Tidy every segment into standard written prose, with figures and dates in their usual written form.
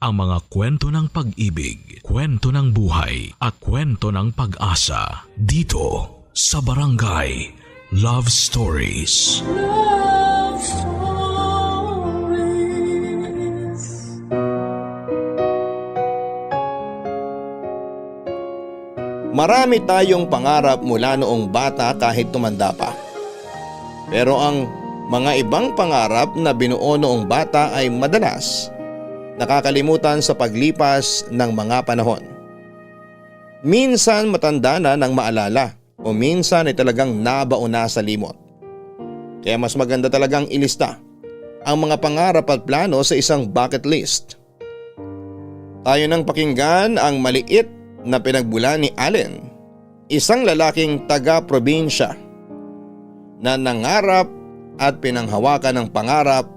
ang mga kwento ng pag-ibig, kwento ng buhay at kwento ng pag-asa dito sa Barangay Love Stories. Love Stories. Marami tayong pangarap mula noong bata kahit tumanda pa. Pero ang mga ibang pangarap na binuo noong bata ay madalas nakakalimutan sa paglipas ng mga panahon. Minsan matanda na nang maalala o minsan ay talagang nabauna sa limot. Kaya mas maganda talagang ilista ang mga pangarap at plano sa isang bucket list. Tayo nang pakinggan ang maliit na pinagbulan ni Allen, isang lalaking taga-probinsya na nangarap at pinanghawakan ng pangarap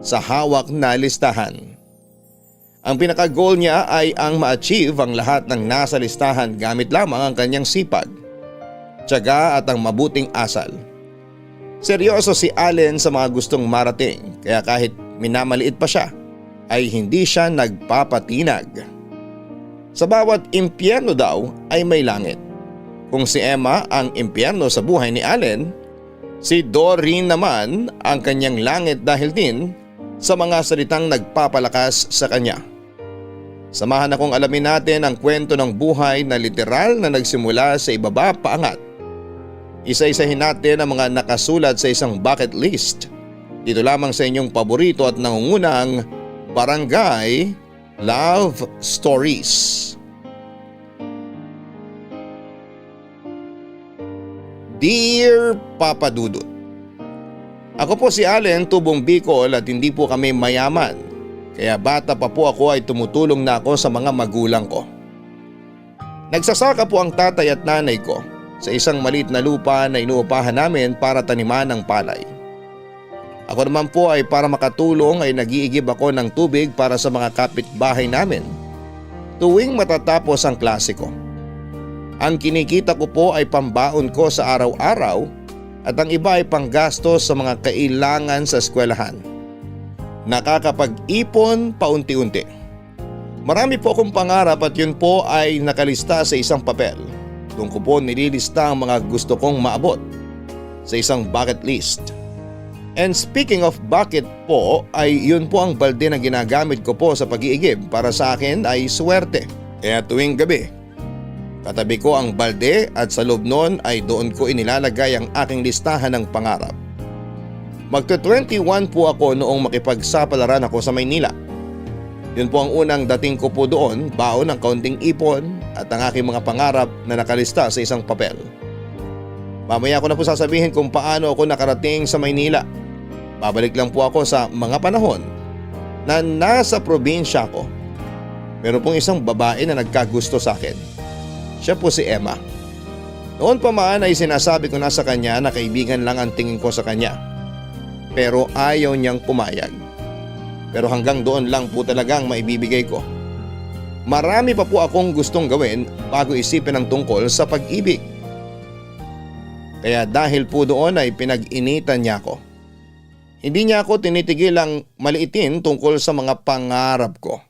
sa hawak na listahan. Ang pinaka-goal niya ay ang ma-achieve ang lahat ng nasa listahan gamit lamang ang kanyang sipag, tiyaga at ang mabuting asal. Seryoso si Allen sa mga gustong marating, kaya kahit minamaliit pa siya ay hindi siya nagpapatinag. Sa bawat impyerno daw ay may langit. Kung si Emma ang impyerno sa buhay ni Allen, si Doreen naman ang kanyang langit dahil din sa mga salitang nagpapalakas sa kanya. Samahan akong alamin natin ang kwento ng buhay na literal na nagsimula sa ibaba paangat. Isa-isahin natin ang mga nakasulat sa isang bucket list. Dito lamang sa inyong paborito at nangungunang Barangay Love Stories. Dear Papa Dudut, ako po si Allen, tubong Bicol at hindi po kami mayaman. Kaya bata pa po ako ay tumutulong na ako sa mga magulang ko. Nagsasaka po ang tatay at nanay ko sa isang maliit na lupa na inuupahan namin para taniman ng palay. Ako naman po ay para makatulong ay nag-iigib ako ng tubig para sa mga kapitbahay namin tuwing matatapos ang klase ko. Ang kinikita ko po ay pambaon ko sa araw-araw at ang iba ay panggastos sa mga kailangan sa eskwelahan. Nakakapag-ipon paunti-unti. Marami po akong pangarap at yun po ay nakalista sa isang papel. Doon ko po nililista ang mga gusto kong maabot sa isang bucket list. And speaking of bucket po ay yun po ang balde na ginagamit ko po sa pag-iigib. Para sa akin ay swerte. Kaya tuwing gabi, katabi ko ang balde at sa loob noon ay doon ko inilalagay ang aking listahan ng pangarap. Magto-21 po ako noong makipagsapalaran ako sa Maynila. Yun po ang unang dating ko po doon, baon ng kaunting ipon at ang aking mga pangarap na nakalista sa isang papel. Mamaya ko na po sasabihin kung paano ako nakarating sa Maynila. Babalik lang po ako sa mga panahon na nasa probinsya ko. Meron pong isang babae na nagkagusto sa akin. Siya po si Emma. Noon pa man ay sinasabi ko na sa kanya na kaibigan lang ang tingin ko sa kanya. Pero ayaw niyang pumayag. Pero hanggang doon lang po talagang maibibigay ko. Marami pa po akong gustong gawin bago isipin ang tungkol sa pag-ibig. Kaya dahil po doon ay pinag-initan niya ako. Hindi niya ako tinitigil ang maliitin tungkol sa mga pangarap ko.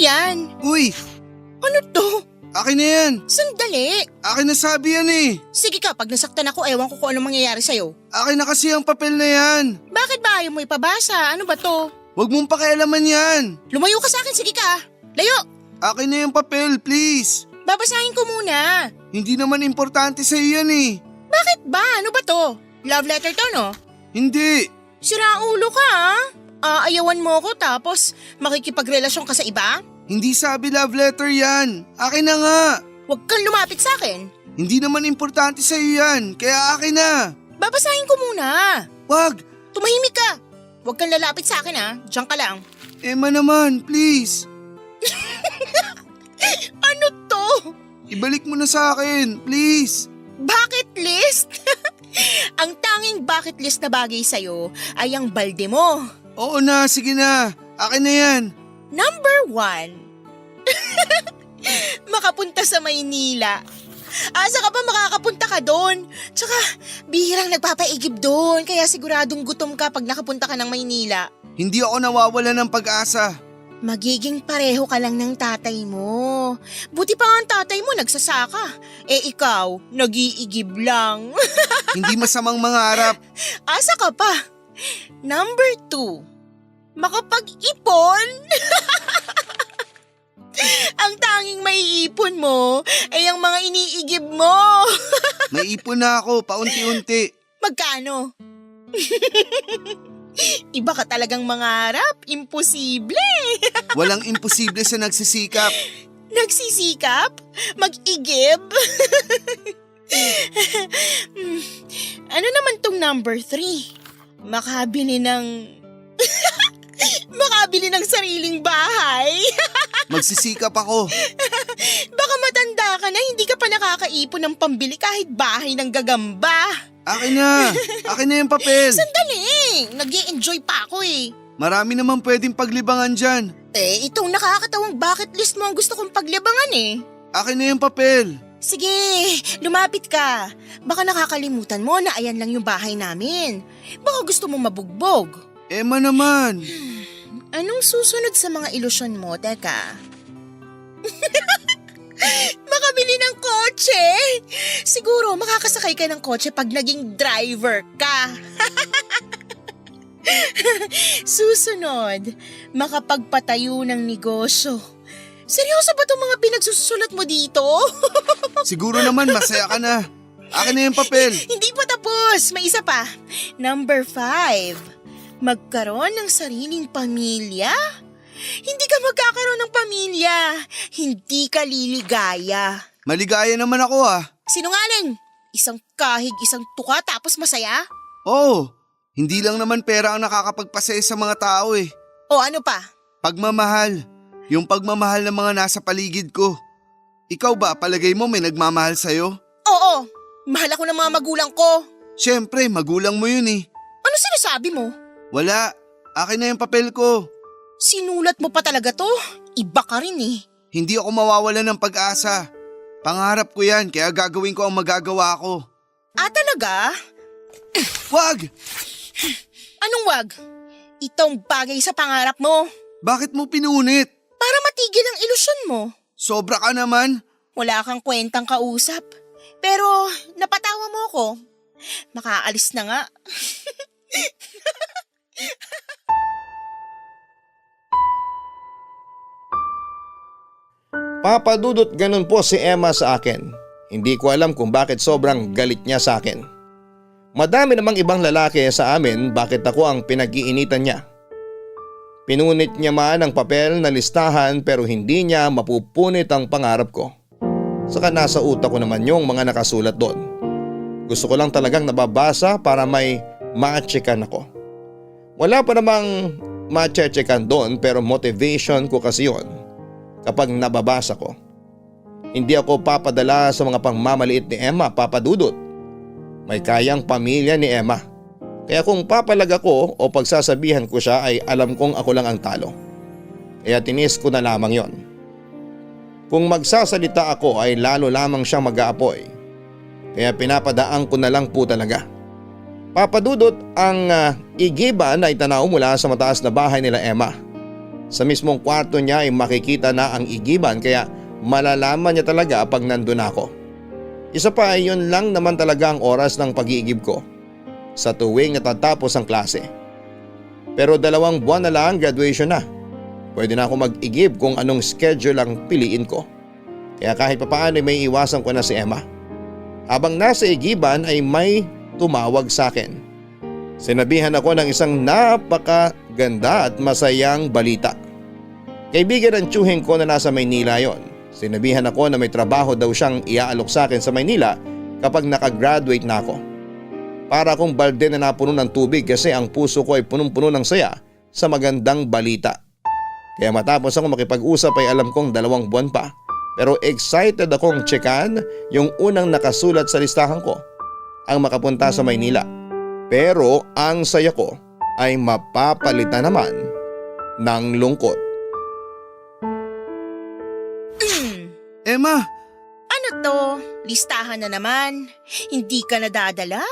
Yan? Uy! Ano to? Akin na yan! Sandali! Akin na sabi yan eh! Sige ka, pag nasaktan ako, ewan ko kung anong mangyayari sa'yo. Akin na kasi ang papel na yan! Bakit ba ayaw mo ipabasa? Ano ba to? Huwag mong pakialaman yan! Lumayo ka sa akin, sige ka! Layo! Akin na yung papel, please! Babasahin ko muna. Hindi naman importante sa'yo yan eh! Bakit ba? Ano ba to? Love letter to, no? Hindi! Sira ulo ka, ha? Aayawan mo ko tapos makikipagrelasyon ka sa iba? Hindi sabi love letter yan! Akin na nga! Huwag kang lumapit sa akin. Hindi naman importante sa'yo yan, kaya akin na! Babasahin ko muna. Wag! Tumahimik ka. Huwag kang lalapit sa akin, ha? Diyan ka lang. Emma naman, please! Ano to? Ibalik mo na sa akin, please. Bucket list? Ang tanging bucket list na bagay sa'yo ay ang balde mo. Oo na, sige na. Akin na yan. Number 1. Makapunta sa Maynila. Asa ka pa makakapunta ka doon? Tsaka bihirang nagpapaigib doon kaya siguradong gutom ka pag nakapunta ka ng Maynila. Hindi ako nawawala ng pag-asa. Magiging pareho ka lang ng tatay mo. Buti pa nga ang tatay mo nagsasaka. Ikaw, nag-iigib lang. Hindi masamang mangarap. Asa ka pa? Number 2. Makapag-ipon? Ang tanging maiipon mo ay ang mga iniigib mo. May ipon na ako, paunti-unti. Magkano? Iba ka talagang mangarap. Imposible. Walang imposible sa nagsisikap. Nagsisikap? Mag-igib? Ano naman tong number 3? Makabili ng... Makabili ng sariling bahay. Magsisikap ako. Baka matanda ka na, hindi ka pa nakakaipon ng pambili kahit bahay ng gagamba. Akin na. Akin na yung papel. Sandali, nag-i-enjoy pa ako eh. Marami naman pwedeng paglibangan dyan. Itong nakakatawang bucket list mo ang gusto kong paglibangan eh. Akin na yung papel. Sige, lumapit ka. Baka nakakalimutan mo na ayan lang yung bahay namin. Baka gusto mo mabugbog. Emma naman. Anong susunod sa mga ilusyon mo? Teka. Makabili ng kotse. Siguro makakasakay ka ng kotse pag naging driver ka. Susunod, makapagpatayo ng negosyo. Seryoso ba itong mga pinagsusulat mo dito? Siguro naman masaya ka na. Akin na yung papel. Hindi pa tapos, may isa pa. Number 5. Magkaroon ng sariling pamilya? Hindi ka magkakaroon ng pamilya. Hindi ka liligaya. Maligaya naman ako ah. Sinungaling! Isang kahig, isang tuka tapos masaya? Oo, hindi lang naman pera ang nakakapagpasaya sa mga tao eh. O ano pa? Pagmamahal. Yung pagmamahal ng mga nasa paligid ko. Ikaw ba, palagay mo may nagmamahal sa'yo? Oo, mahal ako ng mga magulang ko. Siyempre, magulang mo yun eh. Ano sinasabi mo? Wala, akin na yung papel ko. Sinulat mo pa talaga to? Iba ka rin eh. Hindi ako mawawala ng pag-asa. Pangarap ko yan, kaya gagawin ko ang magagawa ko. Talaga? Wag! Anong wag? Itong bagay sa pangarap mo. Bakit mo pinunit? Para matigil ang ilusyon mo. Sobra ka naman. Wala kang kwentang kausap. Pero napatawa mo ko. Makaalis na nga. Papadudot ganun po si Emma sa akin. Hindi ko alam kung bakit sobrang galit niya sa akin. Madami namang ibang lalaki sa amin bakit ako ang pinag-iinitan niya. Pinunit niya man ang papel na listahan pero hindi niya mapupunit ang pangarap ko. Saka nasa utak ko naman yung mga nakasulat doon. Gusto ko lang talagang nababasa para may ma-checkan ako. Wala pa namang ma-checkan doon pero motivation ko kasi yun kapag nababasa ko. Hindi ako papadala sa mga pangmamaliit ni Emma, papadudot. May kayang pamilya ni Emma. Kaya kung papalag ako o pagsasabihan ko siya ay alam kong ako lang ang talo. Kaya tinis ko na lamang yon. Kung magsasalita ako ay lalo lamang siyang mag-aapoy. Kaya pinapadaan ko na lang po talaga. Papadudot ang igiban ay tanaw mula sa mataas na bahay nila Emma. Sa mismong kwarto niya ay makikita na ang igiban kaya malalaman niya talaga pag nandun ako. Isa pa ay yun lang naman talaga ang oras ng pag-iigib ko. Sa tuwing natatapos ang klase. Pero 2 buwan na lang graduation na. Pwede na ako mag-igib kung anong schedule ang piliin ko. Kaya kahit papaano ay may iwasan ko na si Emma. Habang nasa igiban ay may tumawag sa akin. Sinabihan ako ng isang napakaganda at masayang balita. Kaibigan ng tiyuhin ko na nasa Maynila yon. Sinabihan ako na may trabaho daw siyang iaalok sa akin sa Maynila kapag nakagraduate na ako. Para akong balde na napuno ng tubig kasi ang puso ko ay punong-puno ng saya sa magandang balita. Kaya matapos ako makipag-usap ay alam kong 2 buwan pa Pero excited akong tsekan yung unang nakasulat sa listahan ko, ang makapunta sa Maynila. Pero ang saya ko ay mapapalitan naman ng lungkot. Emma, Ano to? Listahan na naman. Hindi ka nadadala.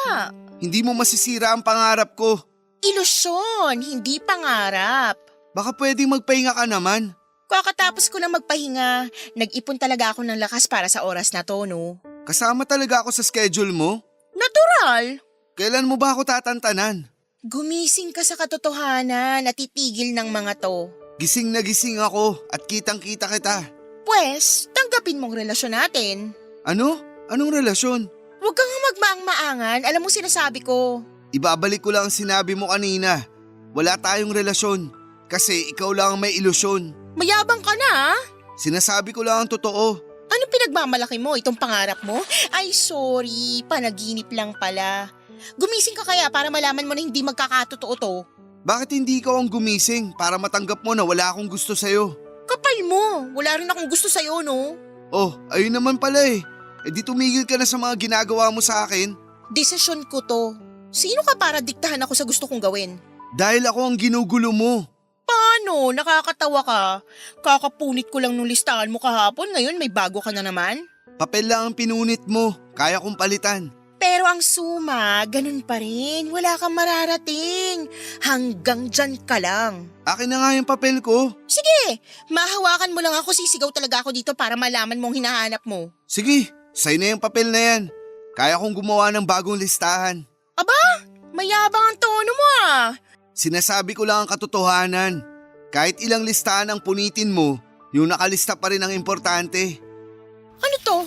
hindi mo masisira ang pangarap ko. Ilusyon, hindi pangarap. Baka pwedeng magpahinga ka naman. Kakatapos ko na magpahinga, nag-ipon talaga ako ng lakas para sa oras na to, no? Kasama talaga ako sa schedule mo. Natural! Kailan mo ba ako tatantanan? Gumising ka sa katotohanan at titigil ng mga to. Gising na gising ako at kitang-kita kita. Pwes, tanggapin mong relasyon natin. Ano? Anong relasyon? Huwag kang magmaang-maangan, alam mo sinasabi ko. Ibabalik ko lang ang sinabi mo kanina. Wala tayong relasyon kasi ikaw lang ang may ilusyon. Mayabang ka na, ha? Sinasabi ko lang ang totoo. Ano pinagmamalaki mo, itong pangarap mo? Ay sorry, panaginip lang pala. Gumising ka kaya para malaman mo na hindi magkakatotoo to. Bakit hindi ikaw ang gumising para matanggap mo na wala akong gusto sa'yo? Kapal mo, wala rin akong gusto sa'yo, no? Oh, ayun naman pala eh. E di tumigil ka na sa mga ginagawa mo sa akin. Desisyon ko to. Sino ka para diktahan ako sa gusto kong gawin? Dahil ako ang ginugulo mo. Paano? Nakakatawa ka. Kakapunit ko lang nung listahan mo kahapon, ngayon may bago ka na naman. Papel lang ang pinunit mo. Kaya kong palitan. Pero ang suma, ganun pa rin. Wala kang mararating. Hanggang dyan ka lang. Akin na nga yung papel ko. Sige, mahawakan mo lang ako, sisigaw talaga ako dito para malaman mong hinahanap mo. Sige, sa'yo na yung papel na yan. Kaya kong gumawa ng bagong listahan. Aba, mayabang ang tono mo ah. Sinasabi ko lang ang katotohanan. Kahit ilang listahan ang punitin mo, yung nakalista pa rin ang importante. Ano to?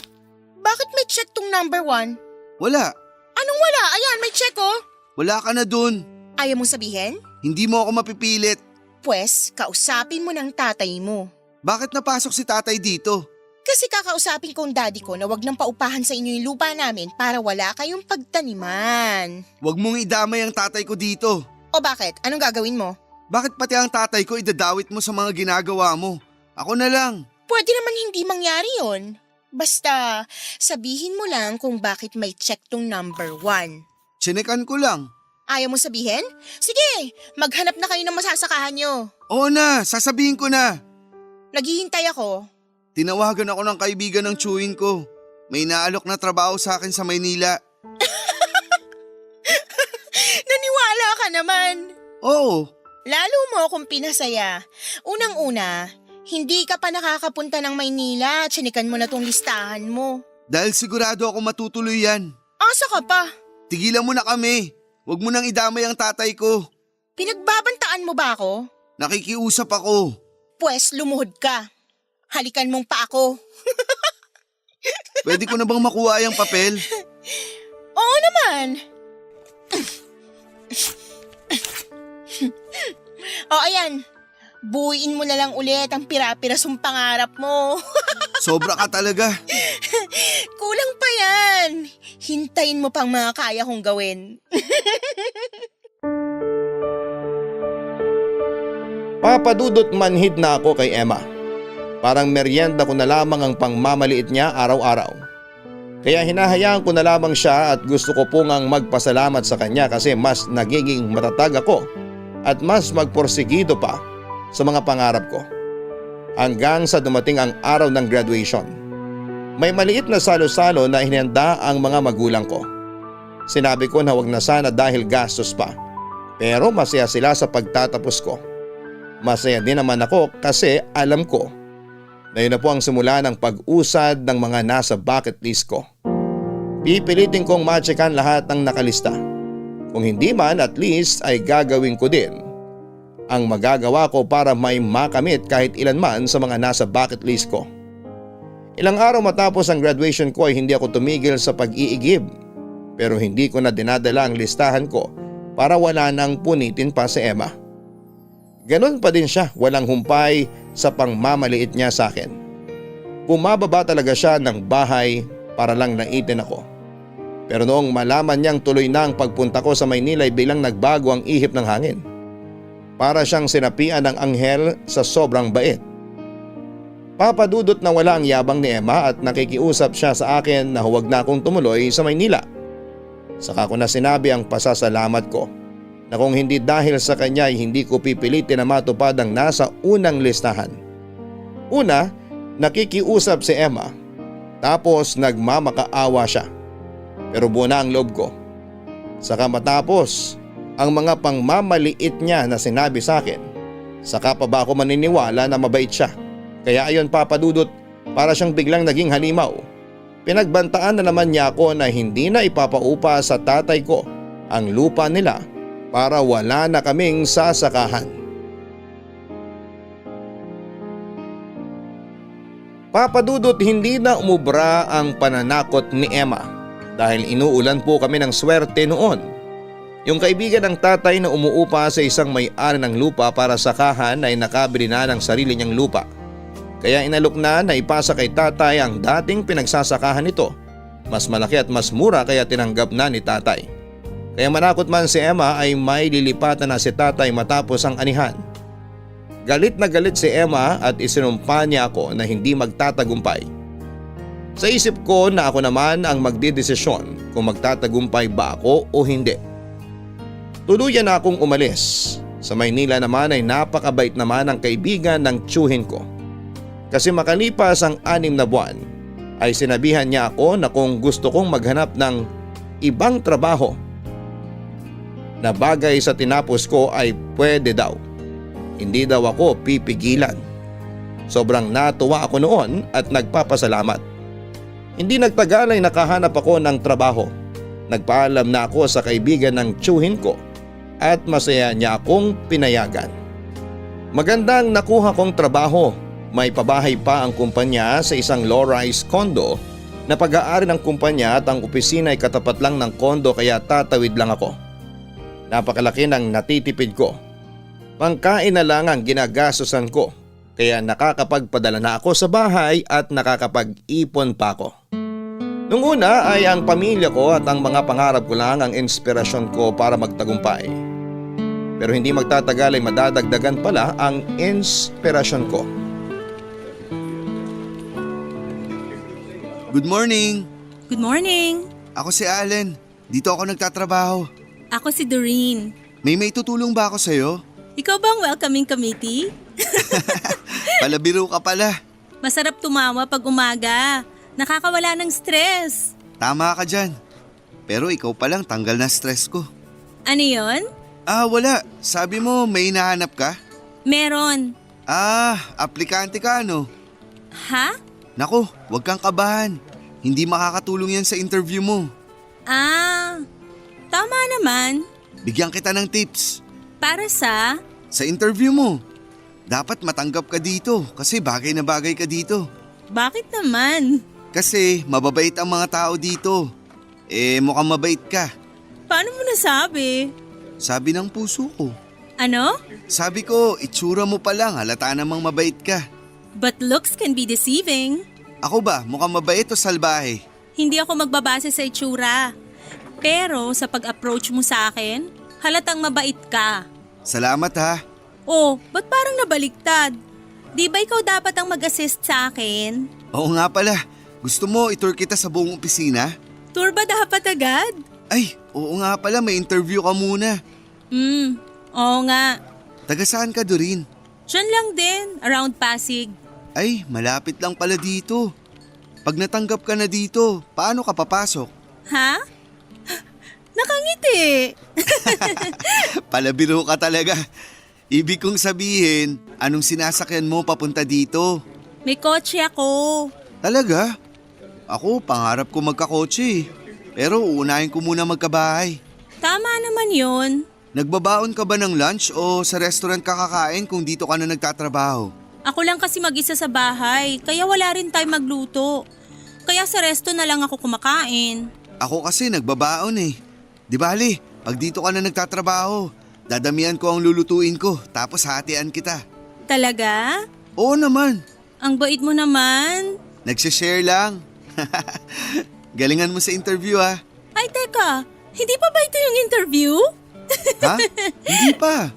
Bakit may check tong number 1? Wala. Anong wala? Ayan, may check oh. Wala ka na dun. Ayaw mong sabihin? Hindi mo ako mapipilit. Pwes, kausapin mo ng tatay mo. Bakit napasok si tatay dito? Kasi kakausapin ko ang daddy ko na wag nang paupahan sa inyo yung lupa namin para wala kayong pagtaniman. Huwag mong idamay ang tatay ko dito. O bakit? Anong gagawin mo? Bakit pati ang tatay ko idadawit mo sa mga ginagawa mo? Ako na lang. Pwede naman hindi mangyari yon. Basta, sabihin mo lang kung bakit may check tong number 1. Tsinekan ko lang. Ayaw mo sabihin? Sige, maghanap na kayo ng masasakahan nyo. Oo na, sasabihin ko na. Naghihintay ako. Tinawagan ako ng kaibigan ng chewing ko. May naalok na trabaho sa akin sa Maynila. Naniwala ka naman. Oo, Lalo mo akong pinasaya. Unang-una, hindi ka pa nakakapunta ng Maynila. Tsinikan mo na tong listahan mo. dahil sigurado ako matutuloy yan. Asa ka pa? Tigilan mo na kami. Huwag mo nang idamay ang tatay ko. Pinagbabantaan mo ba ako? Nakikiusap ako. Pwes lumuhod ka. Halikan mong pa ako. Pwede ko na bang makuha yung papel? Oo naman. O ayan, buuin mo na lang ulit ang pira-pirasong pangarap mo. Sobra ka talaga. Kulang pa yan. Hintayin mo pang mga kaya kong gawin. Papadudot manhid na ako kay Emma. Parang merienda ko na lamang ang pangmamaliit niya araw-araw. Kaya hinahayaan ko na lamang siya at gusto ko pong ang magpasalamat sa kanya kasi mas nagiging matatag ako at mas magporsigido pa sa mga pangarap ko. Hanggang sa dumating ang araw ng graduation. May maliit na salo-salo na hinanda ang mga magulang ko. Sinabi ko na wag na sana dahil gastos pa. Pero masaya sila sa pagtatapos ko. Masaya din naman ako kasi alam ko na yun na po ang simula ng pag-usad ng mga nasa bucket list ko. Pipilitin kong matchekan lahat ng nakalista. Kung hindi man at least ay gagawin ko din ang magagawa ko para may makamit kahit ilan man sa mga nasa bucket list ko. Ilang araw matapos ang graduation ko ay hindi ako tumigil sa pag-iigib. Pero hindi ko na dinadala ang listahan ko para wala nang punitin pa si Emma. Ganon pa din siya, walang humpay sa pangmamaliit niya sa akin. Bumababa talaga siya ng bahay para lang naitin ako. Pero noong malaman niyang tuloy na ang pagpunta ko sa Maynila ay bilang nagbago ang ihip ng hangin. Para siyang sinapian ng anghel sa sobrang bait. Papadudot na wala ang yabang ni Emma at nakikiusap siya sa akin na huwag na akong tumuloy sa Maynila. Saka ko na sinabi ang pasasalamat ko na kung hindi dahil sa kanya ay hindi ko pipilitin na matupad ang nasa unang listahan. Una, nakikiusap si Emma, tapos nagmamakaawa siya. Pero buo na ang loob ko. Saka matapos ang mga pangmamaliit niya na sinabi sa akin, saka pa ba ako maniniwala na mabait siya? Kaya ayon papadudot, para siyang biglang naging halimaw. Pinagbantaan na naman niya ako na hindi na ipapaupa sa tatay ko ang lupa nila para wala na kaming sasakahan. Papadudot, hindi na umubra ang pananakot ni Emma dahil inuulan po kami ng swerte noon. Yung kaibigan ng tatay na umuupa sa isang may-ari ng lupa para sakahan ay nakabili na ng sarili niyang lupa. Kaya inalok na ipasa kay tatay ang dating pinagsasakahan nito. Mas malaki at mas mura kaya tinanggap na ni tatay. Kaya manakot man si Emma ay may lilipatan na si tatay matapos ang anihan. Galit na galit si Emma at isinumpa niya ako na hindi magtatagumpay. Sa isip ko na ako naman ang magdidesisyon kung magtatagumpay ba ako o hindi. Tuluyan na akong umalis. Sa Maynila naman ay napakabait naman ang kaibigan ng tiyuhin ko. Kasi makalipas ang 6 na buwan ay sinabihan niya ako na kung gusto kong maghanap ng ibang trabaho na bagay sa tinapos ko ay pwede daw. Hindi daw ako pipigilan. Sobrang natuwa ako noon at nagpapasalamat. Hindi nagtagal ay nakahanap ako ng trabaho. Nagpaalam na ako sa kaibigan ng tiyuhin ko at masaya niya akong pinayagan. Magandang nakuha kong trabaho. May pabahay pa ang kumpanya sa isang low-rise condo na pag-aari ng kumpanya at ang opisina ay katapat lang ng condo kaya tatawid lang ako. Napakalaki ng natitipid ko. Pangkain na lang ang ginagastosan ko kaya nakakapagpadala na ako sa bahay at nakakapag-ipon pa ako. Nung una ay ang pamilya ko at ang mga pangarap ko lang ang inspirasyon ko para magtagumpay. Pero hindi magtatagal ay madadagdagan pala ang inspirasyon ko. Good morning! Good morning! Ako si Allen. Dito ako nagtatrabaho. Ako si Doreen. May tutulong ba ako sa'yo? Ikaw ba ang welcoming committee? Palabiro ka pala. Masarap tumawa pag umaga. Nakakawala ng stress. Tama ka dyan. Pero ikaw palang tanggal na stress ko. Ano yon? Wala. Sabi mo may hinahanap ka? Meron. Aplikante ka ano? Ha? Naku, huwag kang kabahan. Hindi makakatulong yan sa interview mo. Tama naman. Bigyan kita ng tips. Para sa? Sa interview mo. Dapat matanggap ka dito kasi bagay na bagay ka dito. Bakit naman? Kasi mababait ang mga tao dito. Mukhang mabait ka. Paano mo nasabi? Sabi ng puso ko. Ano? Sabi ko, itsura mo pa lang halata namang mabait ka. But looks can be deceiving. Ako ba, mukhang mabait o salbahe? Hindi ako magbabase sa itsura. Pero sa pag-approach mo sa akin, halatang mabait ka. Salamat ha. Oh, ba't parang nabaliktad? Di ba ikaw dapat ang mag-assist sa akin? Oo nga pala, gusto mo itour kita sa buong opisina? Tour ba dapat agad? Ay, oo nga pala, may interview ka muna. Oo nga. Taga saan ka, Doreen? Diyan lang din, around Pasig. Ay, malapit lang pala dito. Pag natanggap ka na dito, paano ka papasok? Ha? Nakangiti. Palabiro ka talaga. Ibig kong sabihin, anong sinasakyan mo papunta dito? May kotse ako. Talaga? Ako, pangarap ko magkakotse. Pero uunahin ko muna magkabahay. Tama naman yun. Nagbabaon ka ba ng lunch o sa restaurant ka kakain kung dito ka na nagtatrabaho? Ako lang kasi mag-isa sa bahay, kaya wala rin time magluto. Kaya sa resto na lang ako kumakain. Ako kasi nagbabaon eh. Di bali, pag dito ka na nagtatrabaho, dadamihan ko ang lulutuin ko tapos hatian kita. Talaga? Oo naman. Ang bait mo naman. Nagsishare lang. Galingan mo sa interview ha. Ay teka, hindi pa ba ito yung interview? Ha? Hindi pa.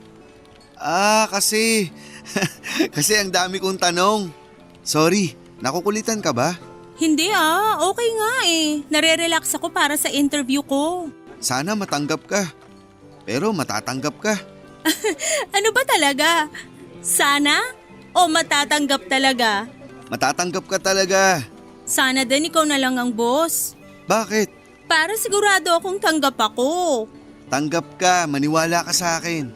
Kasi ang dami kong tanong. Sorry, nakukulitan ka ba? Hindi okay nga eh. Nare-relax ako para sa interview ko. Sana matanggap ka. Pero matatanggap ka. Ano ba talaga? Sana? O matatanggap talaga? Matatanggap ka talaga. Sana din ikaw na lang ang boss. Bakit? Para sigurado akong tanggap ako. Tanggap ka, maniwala ka sa akin.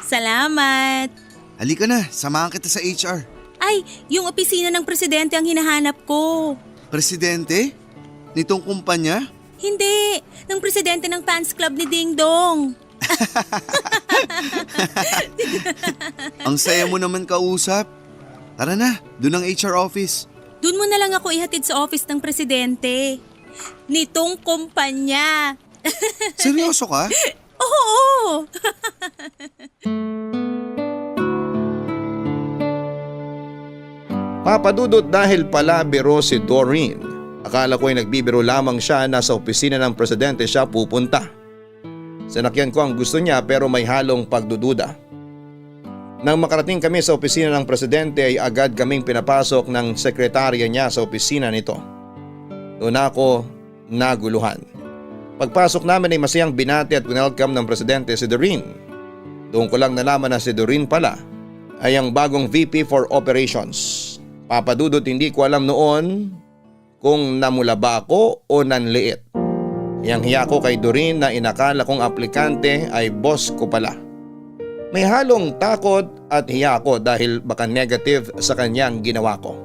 Salamat. Halika na, samahan kita sa HR. Ay, yung opisina ng presidente ang hinahanap ko. Presidente? Nitong kumpanya? Hindi, ng presidente ng fans club ni Ding Dong. Ang saya mo naman kausap. Tara na, doon ang HR office. Doon mo na lang ako ihatid sa office ng presidente. Nitong kumpanya. Seryoso ka? Oo. Papadudot dahil pala biro si Doreen. Akala ko ay nagbibiro lamang siya na sa opisina ng presidente siya pupunta. Sinakyan ko ang gusto niya pero may halong pagdududa. Nang makarating kami sa opisina ng presidente ay agad kaming pinapasok ng sekretarya niya sa opisina nito. Doon ako naguluhan. Pagpasok namin ay masayang binati at welcome ng presidente si Doreen. Doon ko lang nalaman na si Doreen pala ay ang bagong VP for Operations. Papadudot hindi ko alam noon kung namula ba ako o nanliit. Hiyang-hiya ko kay Doreen na inakala kong aplikante ay boss ko pala. May halong takot at hiya ko dahil baka negative sa kanyang ginawa ko.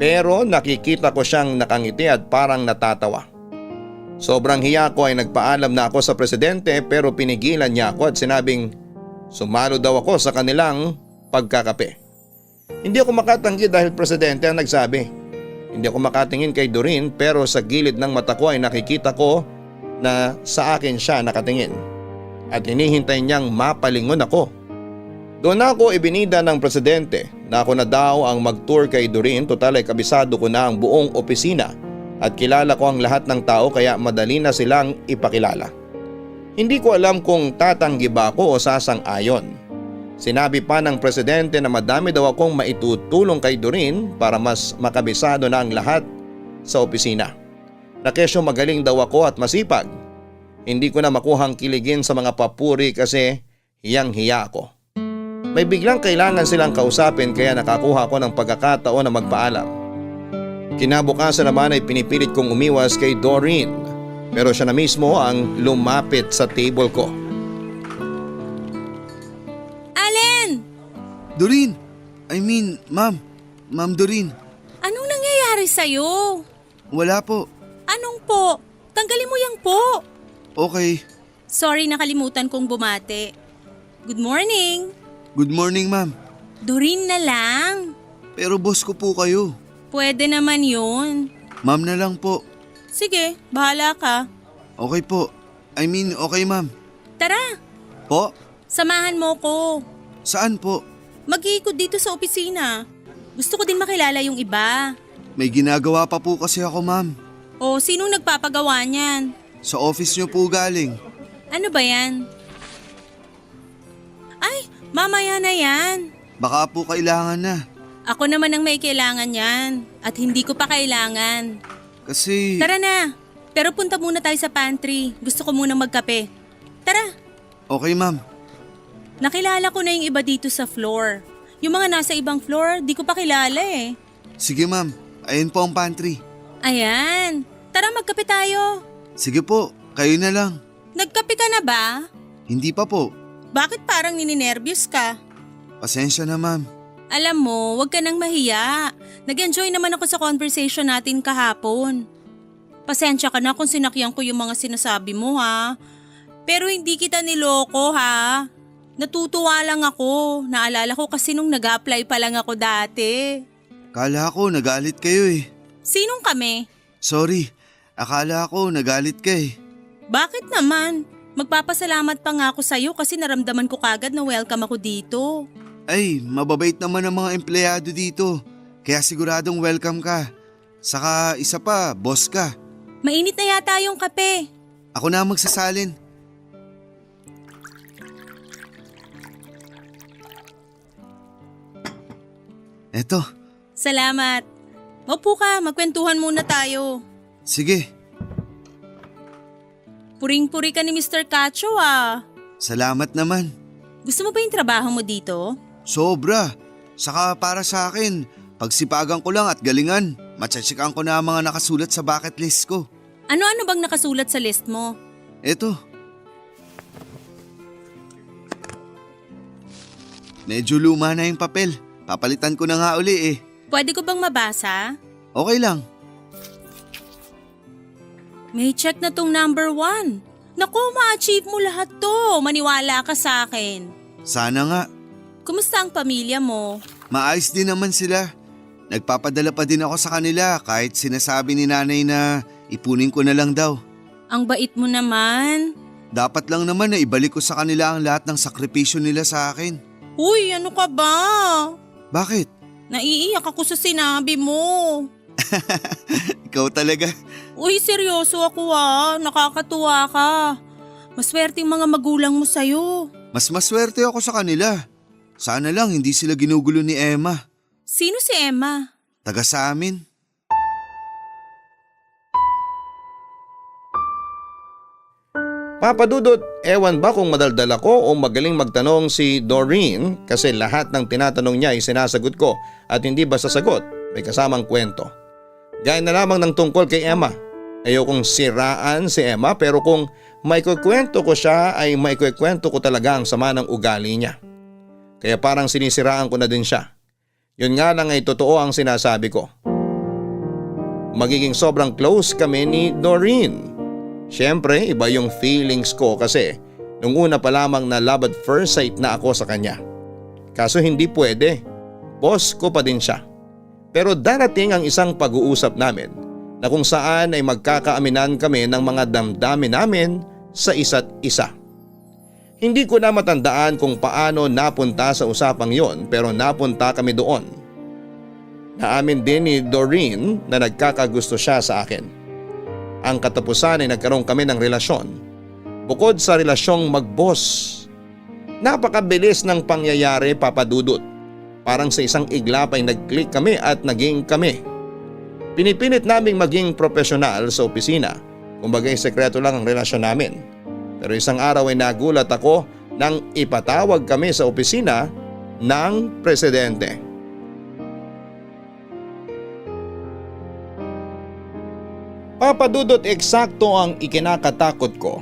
Pero nakikita ko siyang nakangiti at parang natatawa. Sobrang hiya ko ay nagpaalam na ako sa presidente pero pinigilan niya ako at sinabing sumalo daw ako sa kanilang pagkakape. Hindi ako makatanggi dahil presidente ang nagsabi. Hindi ako makatingin kay Doreen pero sa gilid ng mata ko ay nakikita ko na sa akin siya nakatingin. At hinihintay niyang mapalingon ako. Doon ako ibinida ng presidente na ako na daw ang mag-tour kay Doreen, total ay kabisado ko na ang buong opisina at kilala ko ang lahat ng tao kaya madali na silang ipakilala. Hindi ko alam kung tatanggi ba ako o sasang-ayon. Sinabi pa ng presidente na madami daw akong maitutulong kay Doreen para mas makabisado na ang lahat sa opisina. Na kesyo magaling daw ako at masipag. Hindi ko na makuhang kiligin sa mga papuri kasi hiyang-hiya ako. May biglang kailangan silang kausapin kaya nakakuha ko ng pagkakataon na magpaalam. Kinabukasan naman ay pinipilit kong umiwas kay Doreen pero siya na mismo ang lumapit sa table ko. Allen! Doreen! Ma'am Doreen. Anong nangyayari sa'yo? Wala po. Anong po? Tanggalin mo yung po. Okay. Sorry, nakalimutan kong bumate. Good morning. Good morning, ma'am. Doreen na lang. Pero boss ko po kayo. Pwede naman yun. Ma'am na lang po. Sige, bahala ka. Okay po. Okay, ma'am. Tara, Po? samahan mo ko. Saan po? Mag-iikot dito sa opisina. Gusto ko din makilala yung iba. May ginagawa pa po kasi ako, ma'am. O, sinong nagpapagawa niyan? Sa office niyo po galing. Ano ba yan? Ay, mamaya na yan. Baka po kailangan na. Ako naman ang may kailangan yan. At hindi ko pa kailangan. Kasi… Tara na. Pero punta muna tayo sa pantry. Gusto ko munang magkape. Tara. Okay, ma'am. Nakilala ko na yung iba dito sa floor. Yung mga nasa ibang floor, di ko pa kilala eh. Sige, ma'am. Ayun po ang pantry. Ayan. Tara, magkape tayo. Sige po, kayo na lang. Nagkape ka na ba? Hindi pa po. Bakit parang nininervyos ka? Pasensya na, ma'am. Alam mo, wag ka nang mahiya. Nag-enjoy naman ako sa conversation natin kahapon. Pasensya ka na kung sinakyan ko yung mga sinasabi mo ha. Pero hindi kita niloko ha. Natutuwa lang ako. Naalala ko kasi nung nag-apply pa lang ako dati. Kala ko nagalit kayo eh. Sinong kami? Sorry, akala ko nagalit ka eh. Bakit naman? Magpapasalamat pa nga ako sa'yo kasi naramdaman ko kagad na welcome ako dito. Ay, mababait naman ang mga empleyado dito. Kaya siguradong welcome ka. Saka isa pa, boss ka. Mainit na yata yung kape. Ako na magsasalin. Eto, Salamat. Maupo ka, magkwentuhan muna tayo. Sige, Puring-puri ka ni Mr. Cacho ah. salamat naman. Gusto mo ba yung trabaho mo dito? Sobra. Saka para sa akin, pagsipagan ko lang at galingan, matsatsikan ko na ang mga nakasulat sa bucket list ko. Ano-ano bang nakasulat sa list mo? Eto. Medyo luma na yung papel. Papalitan ko na nga uli eh. Pwede ko bang mabasa? Okay lang. May check na tong number 1. Naku, ma-achieve mo lahat to. Maniwala ka sa akin. Sana nga. Kumusta ang pamilya mo? Maayos din naman sila. Nagpapadala pa din ako sa kanila kahit sinasabi ni nanay na ipunin ko na lang daw. Ang bait mo naman. Dapat lang naman na ibalik ko sa kanila ang lahat ng sakripisyo nila sa akin. Uy, ano ka ba? Bakit? Naiiyak ako sa sinabi mo. Ikaw talaga. Uy, seryoso ako nakakatuwa ka. Maswerte yung mga magulang mo sa'yo. Mas maswerte ako sa kanila. Sana lang hindi sila ginugulo ni Emma. Sino si Emma? Taga sa amin. Papa Dudut, ewan ba kung madaldal ako o magaling magtanong si Doreen kasi lahat ng tinatanong niya ay sinasagot ko at hindi basta sagot, may kasamang kwento. Gaya na lamang ng tungkol kay Emma. Ayokong siraan si Emma pero kung maikukwento ko siya ay maikukwento ko talaga ang sama ng ugali niya. Kaya parang sinisiraan ko na din siya. Yun nga lang ay totoo ang sinasabi ko. Magiging sobrang close kami ni Doreen. Siyempre, iba yung feelings ko kasi nung una pa lamang na love at first sight na ako sa kanya. Kaso hindi pwede. Boss ko pa din siya. Pero darating ang isang pag-uusap namin na kung saan ay magkakaaminan kami ng mga damdamin namin sa isa't isa. Hindi ko na matandaan kung paano napunta sa usapang yon pero napunta kami doon. Naamin din ni Doreen na nagkakagusto siya sa akin. Ang katapusan ay nagkaroon kami ng relasyon. Bukod sa relasyong mag-boss. Napakabilis ng pangyayari, Papa Dudut. Parang sa isang iglap ay nag-click kami at naging kami. Pinipilit naming maging profesional sa opisina. Kumbaga'y sekreto lang ang relasyon namin. Pero isang araw ay nagulat ako nang ipatawag kami sa opisina ng presidente. Papa Dudut, eksakto ang ikinakatakot ko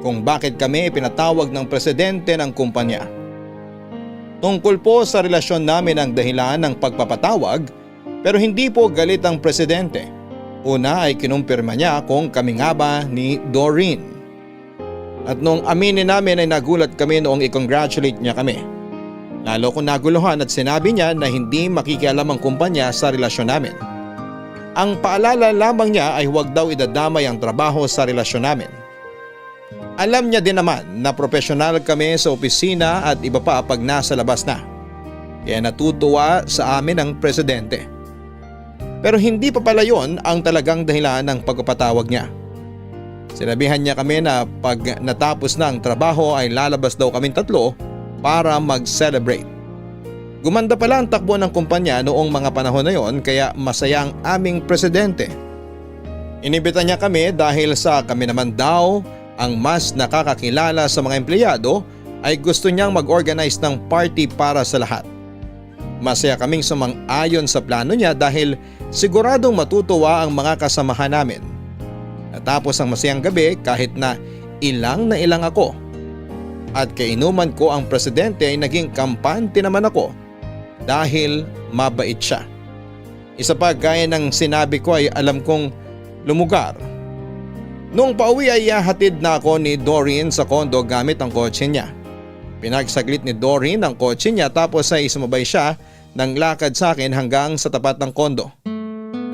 kung bakit kami pinatawag ng presidente ng kumpanya. Tungkol po sa relasyon namin ang dahilan ng pagpapatawag pero hindi po galit ang presidente. Una ay kinumpirma niya kung kami nga ba ni Doreen. At nung aminin namin ay nagulat kami noong i-congratulate niya kami. Lalo kong naguluhan at sinabi niya na hindi makikialam ang kumpanya sa relasyon namin. Ang paalala lamang niya ay huwag daw idadamay ang trabaho sa relasyon namin. Alam niya din naman na profesional kami sa opisina at iba pa pag nasa labas na. Kaya natutuwa sa amin ang presidente. Pero hindi pa pala yon ang talagang dahilan ng pagpapatawag niya. Sinabihan niya kami na pag natapos na ang trabaho ay lalabas daw kaming tatlo para mag-celebrate. Gumanda pala ang takbo ng kumpanya noong mga panahon na yon kaya masaya ang aming presidente. Inibita niya kami dahil sa kami naman daw ang mas nakakakilala sa mga empleyado ay gusto niyang mag-organize ng party para sa lahat. Masaya kaming sumang-ayon sa plano niya dahil siguradong matutuwa ang mga kasamahan namin. Natapos ang masayang gabi kahit na ilang ako. At kainuman ko ang presidente ay naging kampante naman ako dahil mabait siya. Isa pa gaya ng sinabi ko ay alam kong lumugar. Noong pauwi ay hatid na ako ni Doreen sa kondo gamit ang kotse niya. Pinagsaglit ni Doreen ang kotse niya tapos ay sumabay siya ng lakad sa akin hanggang sa tapat ng kondo.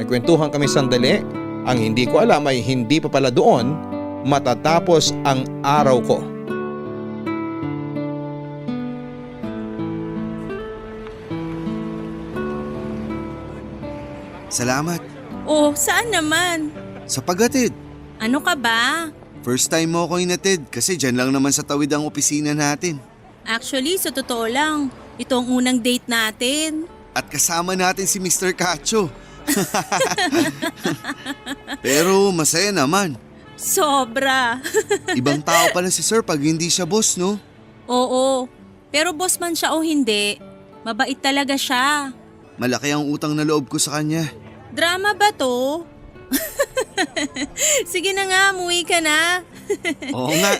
Nagkwentuhan kami sandali. Ang hindi ko alam ay hindi pa pala doon matatapos ang araw ko. Salamat. Oh, saan naman? Sa paghatid. Ano ka ba? First time mo ako inatid kasi dyan lang naman sa tawid ang opisina natin. Actually, sa totoo lang, ito ang unang date natin. At kasama natin si Mr. Cacho. Pero masaya naman. Sobra. Ibang tao pala si Sir pag hindi siya boss, no? Oo, pero boss man siya o hindi, mabait talaga siya. Malaki ang utang na loob ko sa kanya. Drama ba to? Sige na nga, umuwi ka na. Oo nga.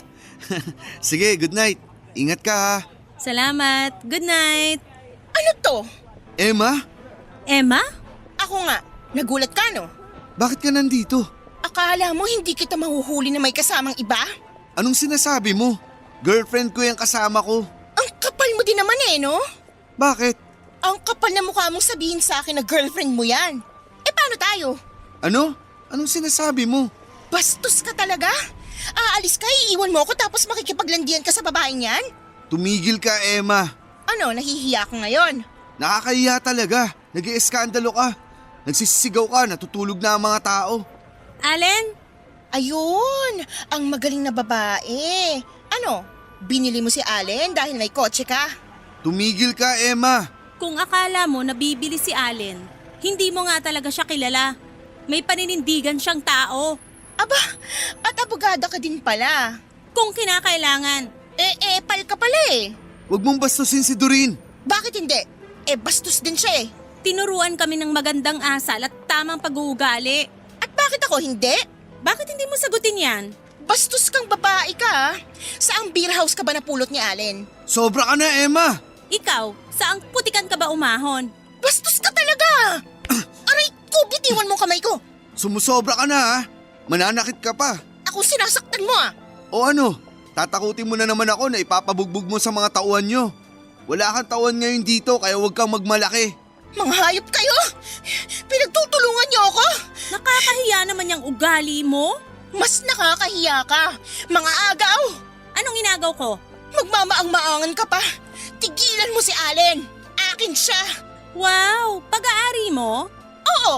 Sige, good night. Ingat ka ha. Salamat, good night. Ano to? Emma, Emma? Ako nga, nagulat ka no? bakit ka nandito? Akala mo hindi kita mahuhuli na may kasamang iba? Anong sinasabi mo? Girlfriend ko yung kasama ko. Ang kapal mo din naman no? Bakit? Ang kapal na mukha mong sabihin sa akin na girlfriend mo yan. Eh paano tayo? Ano? Anong sinasabi mo? Bastos ka talaga? Aalis ka, iiwan mo ako tapos makikipaglandian ka sa babaeng yan? Tumigil ka, Emma. Ano, nahihiya ka ngayon? Nakakahiya talaga. Nag-ieskandalo ka. Nagsisigaw ka, natutulog na ang mga tao. Allen? Ayun, ang magaling na babae. Ano, binili mo si Allen dahil may kotse ka? Tumigil ka, Emma. Kung akala mo nabibili si Allen, hindi mo nga talaga siya kilala. May paninindigan siyang tao. Aba, at abogada ka din pala. Kung kinakailangan. Pal ka pala eh. Huwag mong bastusin si Doreen. Bakit hindi? Bastos din siya eh. Tinuruan kami ng magandang asal at tamang pag-uugali. At bakit ako hindi? Bakit hindi mo sagutin yan? Bastos kang babae ka ha? Saang beer house ka ba napulot ni Allen? Sobra ka na, Emma. Ikaw, saang putikan ka ba umahon? Bastos ka talaga! Aray ko, bitiwan mo kamay ko. Sumusobra ka na, ha? Mananakit ka pa. Ako sinasaktan mo ah. O ano? Tatakutin mo na naman ako na ipapabugbog mo sa mga tauhan nyo. Wala kang tauhan ngayon dito kaya huwag kang magmalaki. Mga hayop kayo! Pinagtutulungan niyo ako? Nakakahiya naman yung ugali mo. Mas nakakahiya ka. Mga agaw! Anong inagaw ko? Magmamaang-maangan ka pa. Tigilan mo si Allen. Akin siya. Wow, pag-aari mo? Oo,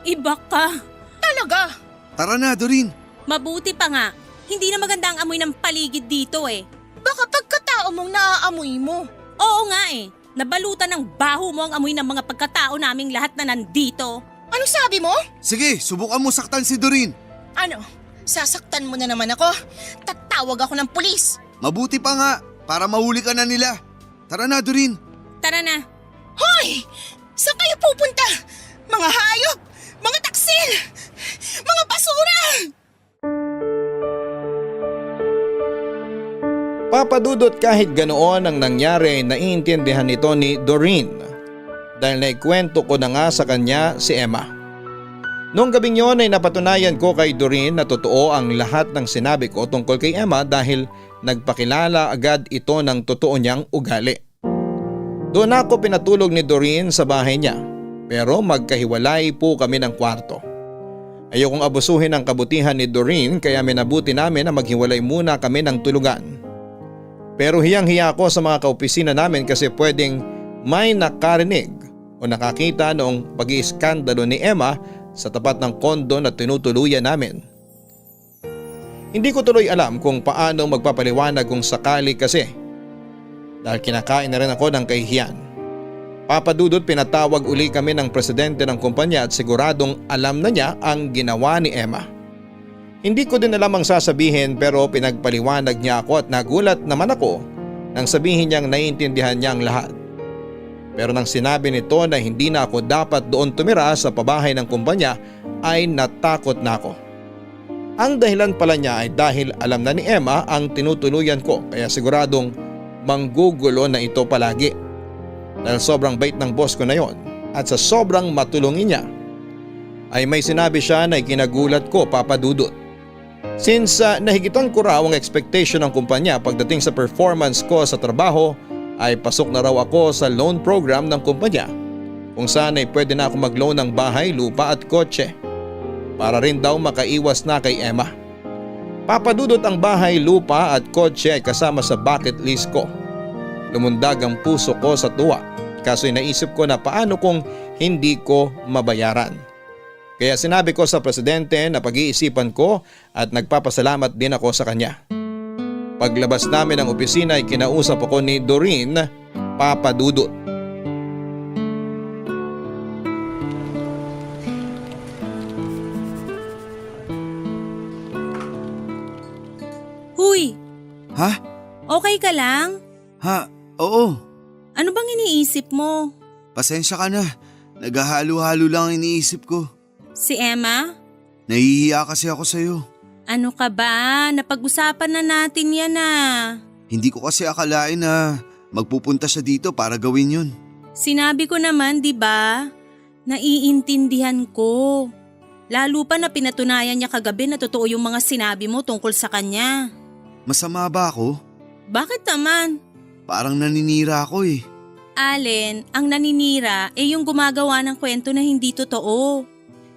Iba ka. talaga. Tara na, Doreen. Mabuti pa nga. Hindi na maganda ang amoy ng paligid dito eh. Baka pagkatao mong naaamoy mo. Oo nga eh. Nabalutan ng baho mo ang amoy ng mga pagkatao naming lahat na nandito. Ano sabi mo? Sige, subukan mo saktan si Doreen. Ano? Sasaktan mo na naman ako? Tatawag ako ng pulis. Mabuti pa nga, para mahuli ka na nila. Tara na, Doreen. Tara na. Hoy! Saan kayo pupunta? Mga hayop! Mga taksil! Mga basura! Papadudot kahit ganoon ang nangyari, naiintindihan nito ni Doreen dahil naikwento ko na nga sa kanya si Emma. Noong gabing yon ay napatunayan ko kay Doreen na totoo ang lahat ng sinabi ko tungkol kay Emma dahil nagpakilala agad ito ng totoo niyang ugali. Doon ako pinatulog ni Doreen sa bahay niya pero magkahiwalay po kami ng kwarto. Ayokong abusuhin ang kabutihan ni Doreen kaya minabuti namin na maghiwalay muna kami ng tulugan. Pero hiyang-hiya ako sa mga kaopisina namin kasi pwedeng may nakarinig o nakakita noong pag-iiskandalo ni Emma sa tapat ng kondo na tinutuluyan namin. Hindi ko tuloy alam kung paano magpapaliwanag kung sakali kasi dahil kinakain na rin ako ng kahihiyan. Papadudot pinatawag uli kami ng presidente ng kumpanya at siguradong alam na niya ang ginawa ni Emma. Hindi ko din alam ang sasabihin pero pinagpaliwanag niya ako at nagulat naman ako nang sabihin niyang naiintindihan niya ang lahat. Pero nang sinabi nito na hindi na ako dapat doon tumira sa pabahay ng kumpanya ay natakot na ako. Ang dahilan pala niya ay dahil alam na ni Emma ang tinutuluyan ko kaya siguradong manggugulo na ito palagi. Dahil sobrang bait ng boss ko na yon at sa sobrang matulungin niya ay may sinabi siya na ikinagulat ko, papadudot. Since nahigitan ko raw ang expectation ng kumpanya pagdating sa performance ko sa trabaho ay pasok na raw ako sa loan program ng kumpanya kung saan ay pwede na ako mag-loan ng bahay, lupa at kotse para rin daw makaiwas na kay Emma. Papadudot ang bahay, lupa at kotse ay kasama sa bucket list ko. Lumundag ang puso ko sa tuwa kaso naisip ko na paano kung hindi ko mabayaran. Kaya sinabi ko sa presidente na pag-iisipan ko at nagpapasalamat din ako sa kanya. Paglabas namin ng opisina ay kinausap ako ni Doreen, papadudot. Huy, Ha? okay ka lang? Ha? Oo. Ano bang iniisip mo? Pasensya ka na. Naghahalo-halo lang ang iniisip ko. Si Emma? Nahihiya kasi ako sa'yo. Ano ka ba? Napag-usapan na natin yan Hindi ko kasi akalain na magpupunta siya dito para gawin yun. Sinabi ko naman, di ba? Naiintindihan ko. Lalo pa na pinatunayan niya kagabi na totoo yung mga sinabi mo tungkol sa kanya. Masama ba ako? Bakit naman? Parang naninira ako eh. Allen, ang naninira ay yung gumagawa ng kwento na hindi totoo.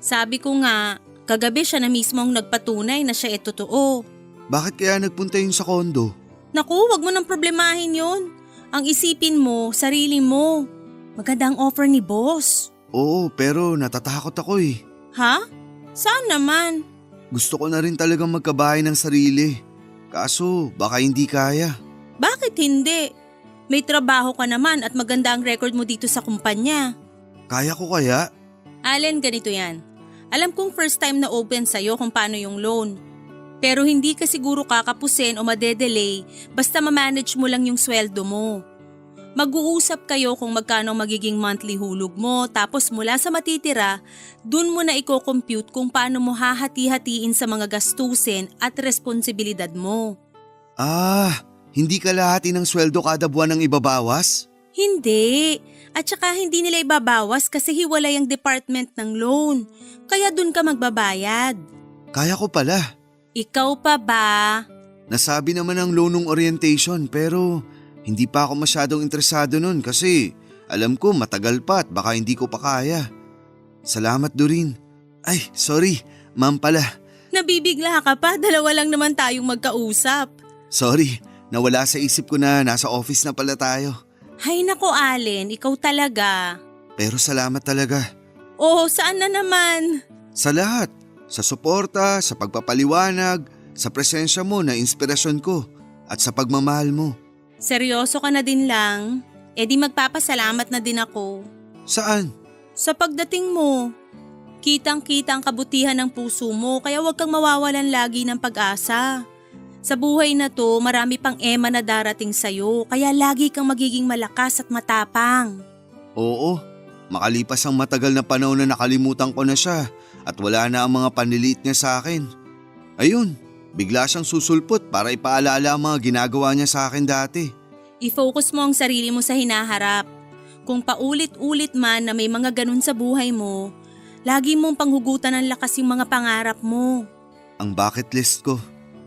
Sabi ko nga, kagabi siya na mismo ang nagpatunay na siya ay totoo. Bakit kaya nagpunta yun sa kondo? Naku, wag mo nang problemahin yun. Ang isipin mo, sarili mo. Maganda ang offer ni boss. Oo, pero natatakot ako eh. Ha? Saan naman? Gusto ko na rin talagang magkabahay ng sarili. Kaso baka hindi kaya. Bakit hindi? May trabaho ka naman at maganda ang record mo dito sa kumpanya. Kaya ko kaya? Allen, ganito yan. Alam kong first time na open sa'yo kung paano yung loan. Pero hindi ka siguro kakapusin o madedelay basta ma-manage mo lang yung sweldo mo. Mag-uusap kayo kung magkano magiging monthly hulog mo tapos mula sa matitira, dun mo na i-compute kung paano mo hahati-hatiin sa mga gastusin at responsibilidad mo. Hindi kalahati ng sweldo kada buwan ang ibabawas? Hindi. At saka hindi nila ibabawas kasi hiwalay ang department ng loan. Kaya dun ka magbabayad. Kaya ko pala. Ikaw pa ba? Nasabi naman ang loan ng orientation pero hindi pa ako masyadong interesado nun kasi alam ko matagal pa at baka hindi ko pa kaya. Salamat Doreen. Ay, sorry, ma'am pala. Nabibigla ka pa, dalawa lang naman tayong magkausap. Sorry, nawala sa isip ko na nasa office na pala tayo. Hay nako Allen, ikaw talaga. Pero salamat talaga. Oh, saan na naman? Sa lahat. Sa suporta, sa pagpapaliwanag, sa presensya mo na inspirasyon ko at sa pagmamahal mo. Seryoso ka na din lang? E di magpapasalamat na din ako. Saan? Sa pagdating mo. Kitang-kita ang kabutihan ng puso mo kaya huwag kang mawawalan lagi ng pag-asa. Sa buhay na to, marami pang Emma na darating sa'yo kaya lagi kang magiging malakas at matapang. Oo, makalipas ang matagal na panahon na nakalimutan ko na siya at wala na ang mga panliliit niya sa akin. Ayun, bigla siyang susulpot para ipaalala ang mga ginagawa niya sa akin dati. I-focus mo ang sarili mo sa hinaharap. Kung paulit-ulit man na may mga ganun sa buhay mo, lagi mong panghugutan ng lakas yung mga pangarap mo. Ang bucket list ko.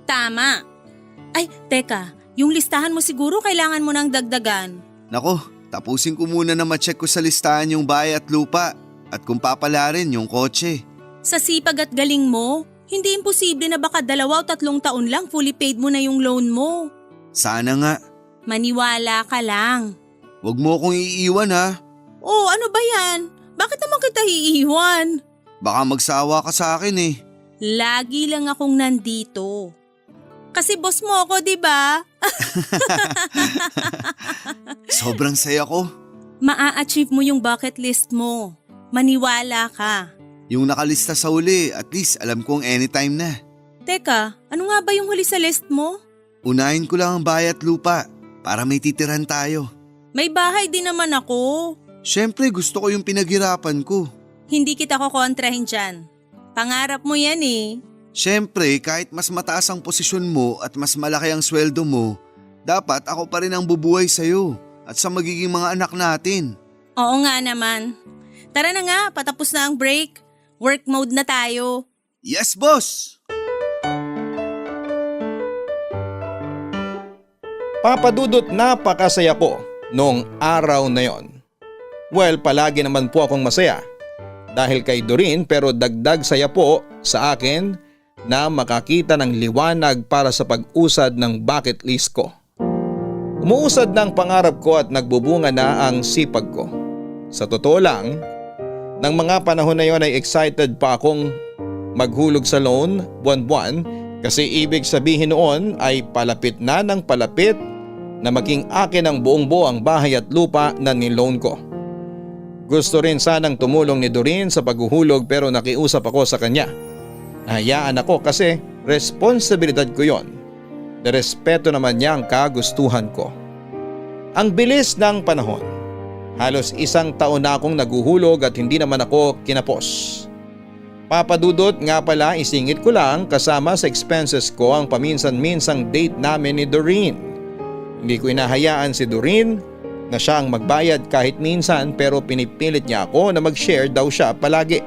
Tama. Ay, teka, yung listahan mo siguro kailangan mo nang dagdagan. Nako, tapusin ko muna na ma-check ko sa listahan yung bahay at lupa at kung papalarin yung kotse. Sa sipag at galing mo, hindi imposible na baka 2 o 3 taon lang fully paid mo na yung loan mo. Sana nga. Maniwala ka lang. Huwag mo akong iiwan ha. Oh, ano ba yan? Bakit naman kita iiwan? Baka magsawa ka sa akin eh. Lagi lang akong nandito. Kasi boss mo ako, di ba? Sobrang saya ko. Maa-achieve mo yung bucket list mo. Maniwala ka. Yung nakalista sa huli, at least alam kong anytime na. Teka, ano nga ba yung huli sa list mo? Unahin ko lang ang bahay at lupa para may titiran tayo. May bahay din naman ako. Siyempre gusto ko yung pinaghirapan ko. Hindi kita kokontrahin dyan. Pangarap mo yan eh. Siyempre kahit mas mataas ang posisyon mo at mas malaki ang sweldo mo, dapat ako pa rin ang bubuhay sa'yo at sa magiging mga anak natin. Oo nga naman. Tara na nga, patapos na ang break. Work mode na tayo. Yes, boss! Papadudot napakasaya ko noong araw na yon. Well, palagi naman po akong masaya dahil kay Doreen pero dagdag saya po sa akin na makakita ng liwanag para sa pag-usad ng bucket list ko. Umuusad ng pangarap ko at nagbubunga na ang sipag ko. Sa totoo lang, nang mga panahon na yon ay excited pa akong maghulog sa loan buwan-buwan kasi ibig sabihin noon ay palapit na ng palapit na maging akin ang buong buo ang bahay at lupa na niloan ko. Gusto rin sanang tumulong ni Doreen sa paghuhulog pero nakiusap ako sa kanya. Hayaan ako kasi responsibilidad ko yon. Nirespeto naman niya ang kagustuhan ko. Ang bilis ng panahon. Halos 1 taon na akong naguhulog at hindi naman ako kinapos. Papadudot nga pala, isingit ko lang, kasama sa expenses ko ang paminsan-minsang date namin ni Doreen. Hindi ko inahayaan si Doreen na siya ang magbayad kahit minsan, pero pinipilit niya ako na mag-share daw siya palagi.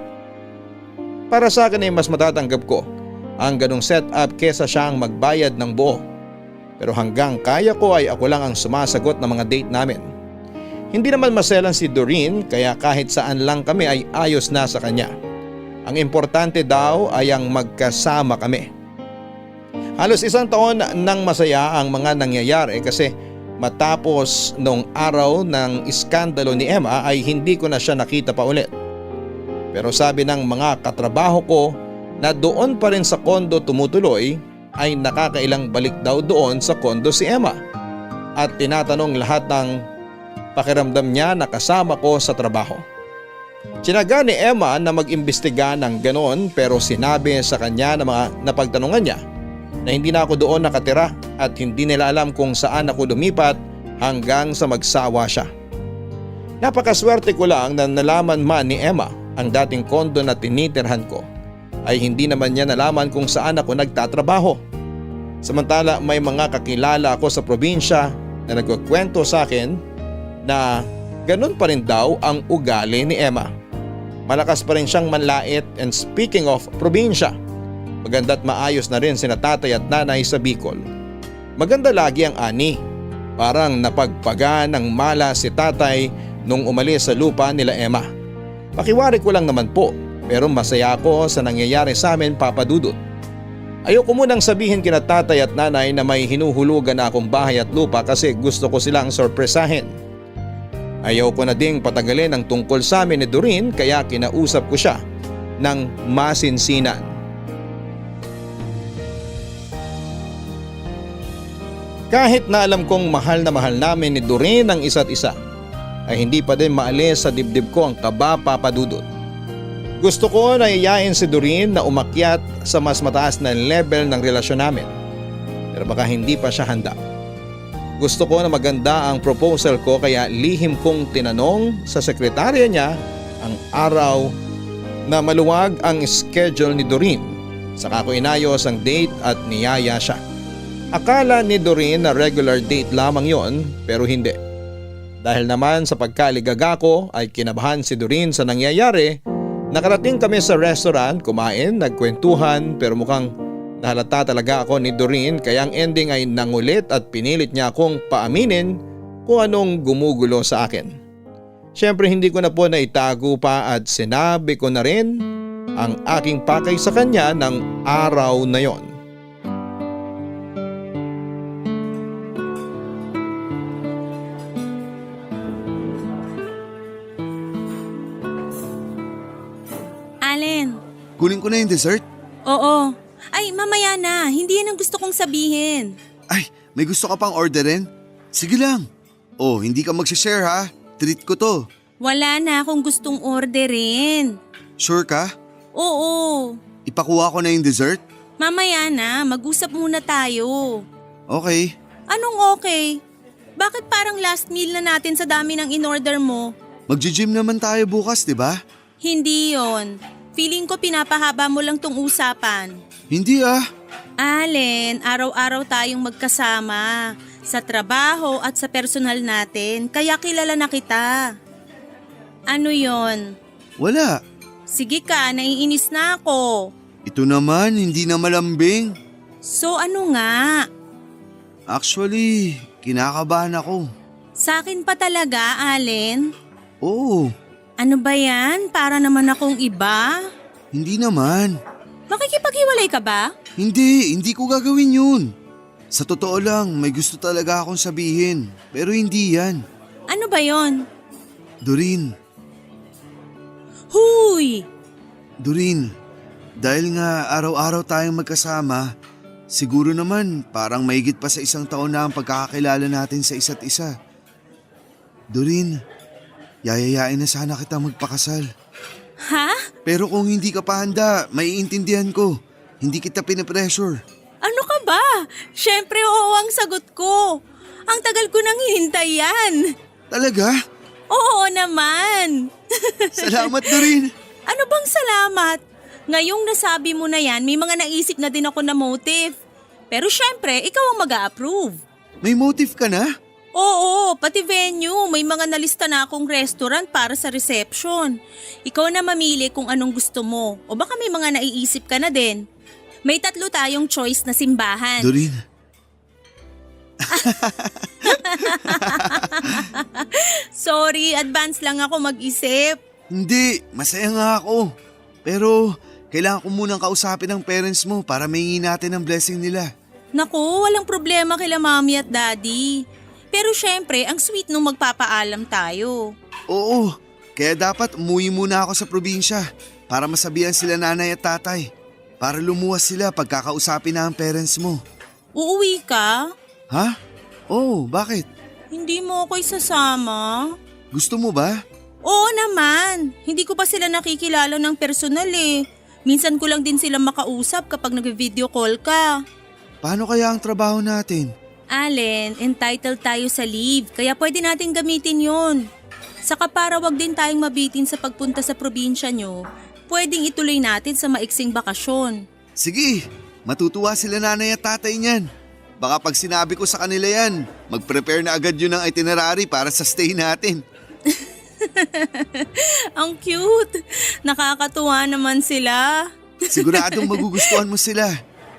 Para sa akin ay mas matatanggap ko ang ganong setup kesa siya ang magbayad ng buo. Pero hanggang kaya ko ay ako lang ang sumasagot ng mga date namin. Hindi naman maselan si Doreen, kaya kahit saan lang kami ay ayos na sa kanya. Ang importante daw ay ang magkasama kami. Halos 1 taon nang masaya ang mga nangyayari kasi matapos nung araw ng iskandalo ni Emma ay hindi ko na siya nakita pa ulit. Pero sabi ng mga katrabaho ko na doon pa rin sa kondo tumutuloy, ay nakakailang balik daw doon sa kondo si Emma. At tinatanong lahat ng pakiramdam niya na kasama ko sa trabaho. Tinaga ni Emma na mag-imbestiga ng ganon, pero sinabi sa kanya na mga napagtanungan niya na hindi na ako doon nakatira at hindi nila alam kung saan ako lumipat hanggang sa magsawa siya. Napakaswerte ko lang na nalaman man ni Emma ang dating kondo na tinitirhan ko, ay hindi naman niya nalaman kung saan ako nagtatrabaho. Samantala may mga kakilala ako sa probinsya na nagkukwento sa akin na ganun pa rin daw ang ugali ni Emma. Malakas pa rin siyang manlait, and speaking of probinsya, maganda't maayos na rin sina tatay at nanay sa Bicol. Maganda lagi ang ani. Parang napagpaga ng mala si tatay nung umalis sa lupa nila Emma. Pakiwari ko lang naman po, pero masaya ako sa nangyayari sa amin, Papa Dudut. Ayoko munang sabihin kina tatay at nanay na may hinuhulugan na akong bahay at lupa kasi gusto ko silang sorpresahin. Ayaw ko na ding patagalin ang tungkol sa amin ni Doreen, kaya kinausap ko siya ng masinsinan. Kahit na alam kong mahal na mahal namin ni Doreen ang isa't isa, ay hindi pa din maalis sa dibdib ko ang kaba, Papa Dudut. Gusto ko na iyayain si Doreen na umakyat sa mas mataas na level ng relasyon namin, pero baka hindi pa siya handa. Gusto ko na maganda ang proposal ko, kaya lihim kong tinanong sa sekretarya niya ang araw na maluwag ang schedule ni Doreen. Saka ko inayos ang date at niyaya siya. Akala ni Doreen na regular date lamang yon, pero hindi. Dahil naman sa pagkaligaga ko ay kinabahan si Doreen sa nangyayari. Nakarating kami sa restaurant, kumain, nagkwentuhan, pero mukhang nahalata talaga ako ni Doreen, kaya ang ending ay nangulit at pinilit niya akong paaminin kung anong gumugulo sa akin. Siyempre hindi ko na po naitago pa at sinabi ko na rin ang aking pakay sa kanya ng araw na yon. Allen. Kunin ko na yung dessert? Oo. Ay, mamaya na. Hindi yan ang gusto kong sabihin. Ay, may gusto ka pang orderin? Sige lang. Oh, hindi ka mag-share ha. Treat ko to. Wala na akong gustong orderin. Sure ka? Oo. Ipakuha ko na yung dessert? Mamaya na. Mag-usap muna tayo. Okay. Anong okay? Bakit parang last meal na natin sa dami ng in-order mo? Magji-gym naman tayo bukas, di ba? Hindi yon. Feeling ko pinapahaba mo lang tong usapan. Hindi ah. Allen, araw-araw tayong magkasama sa trabaho at sa personal natin, kaya kilala na kita. Ano yon? Wala. Sige ka, naiinis na ako. Ito naman, hindi na malambing. So ano nga? Actually, kinakabahan ako. Sa akin pa talaga, Allen? Oo, Ano ba yan? Para naman akong iba? hindi naman. Makikipaghiwalay ka ba? Hindi ko gagawin yun. Sa totoo lang, may gusto talaga akong sabihin. Pero hindi yan. Ano ba yon? Doreen, Huy! Doreen, dahil nga araw-araw tayong magkasama, siguro naman parang mahigit pa sa 1 taon na ang pagkakakilala natin sa isa't isa. Doreen, yayayain na sana kita magpakasal. Ha? Pero kung hindi ka pa handa, maiintindihan ko. Hindi kita pinapressure. Ano ka ba? Syempre oo ang sagot ko. Ang tagal ko nang hinintay yan. Talaga? Oo naman. Salamat Doreen. Ano bang salamat? Ngayong nasabi mo na yan, may mga naisip na din ako na motive. Pero syempre, ikaw ang mag-a-approve. May motive ka na? Oo, pati venue. May mga nalista na akong restaurant para sa reception. Ikaw na mamili kung anong gusto mo. O baka may mga naiisip ka na din. May 3 tayong choice na simbahan. Doreen. Sorry, advance lang ako mag-isip. Hindi, masaya nga ako. Pero kailangan ko munang kausapin ang parents mo para mahingi natin ang blessing nila. Naku, walang problema kila mommy at daddy. Pero syempre, ang sweet nung magpapaalam tayo. Oo, kaya dapat umuwi muna ako sa probinsya para masabihan sila nanay at tatay. Para lumuwas sila pagkakausapin na ang parents mo. Uuwi ka? Ha? Oo, bakit? Hindi mo ako isasama? Gusto mo ba? Oo naman. Hindi ko pa sila nakikilala ng personal eh. Minsan ko lang din sila makausap kapag nag-video call ka. Paano kaya ang trabaho natin? Allen, entitled tayo sa leave, kaya pwede natin gamitin yon. Saka para wag din tayong mabitin sa pagpunta sa probinsya nyo, pwedeng ituloy natin sa maiksing bakasyon. Sige, matutuwa sila nanay at tatay niyan. Baka pag sinabi ko sa kanila yan, mag-prepare na agad yun ng itinerary para sa stay natin. Ang cute! Nakakatuwa naman sila. Siguradong magugustuhan mo sila.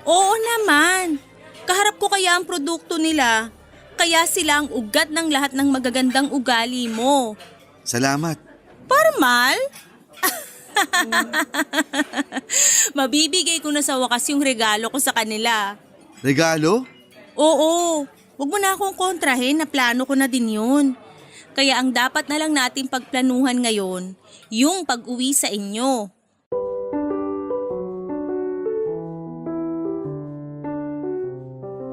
Oo naman. Kaharap ko kaya ang produkto nila. Kaya sila ang ugat ng lahat ng magagandang ugali mo. Salamat. Formal? Mabibigay ko na sa wakas yung regalo ko sa kanila. Regalo? Oo, wag mo na akong kontrahin na plano ko na din yun. Kaya ang dapat na lang natin pagplanuhan ngayon, yung pag-uwi sa inyo.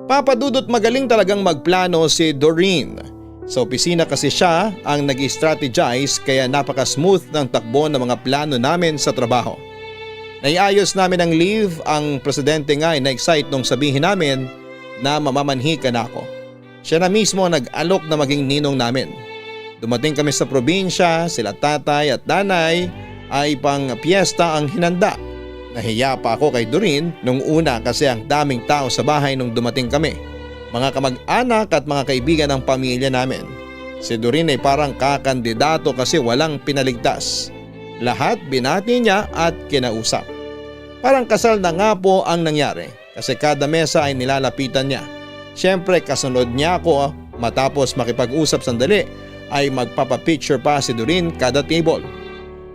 Papadudot magaling talagang magplano si Doreen. Sa opisina kasi siya ang nag-strategize kaya napaka-smooth ng takbo ng mga plano namin sa trabaho. Naiayos namin ang leave, ang presidente nga ay na-excite nung sabihin namin na mamamanhi ka na ako. Siya na mismo nag-alok na maging ninong namin. Dumating kami sa probinsya, sila tatay at nanay ay pang piyesta ang hinanda. Nahiya pa ako kay Doreen nung una kasi ang daming tao sa bahay nung dumating kami. Mga kamag-anak at mga kaibigan ng pamilya namin. Si Doreen ay parang kakandidato kasi walang pinaligtas. Lahat binati niya at kinausap. Parang kasal na nga po ang nangyari kasi kada mesa ay nilalapitan niya. Siyempre kasunod niya ako matapos makipag-usap sandali ay magpapapicture pa si Doreen kada table.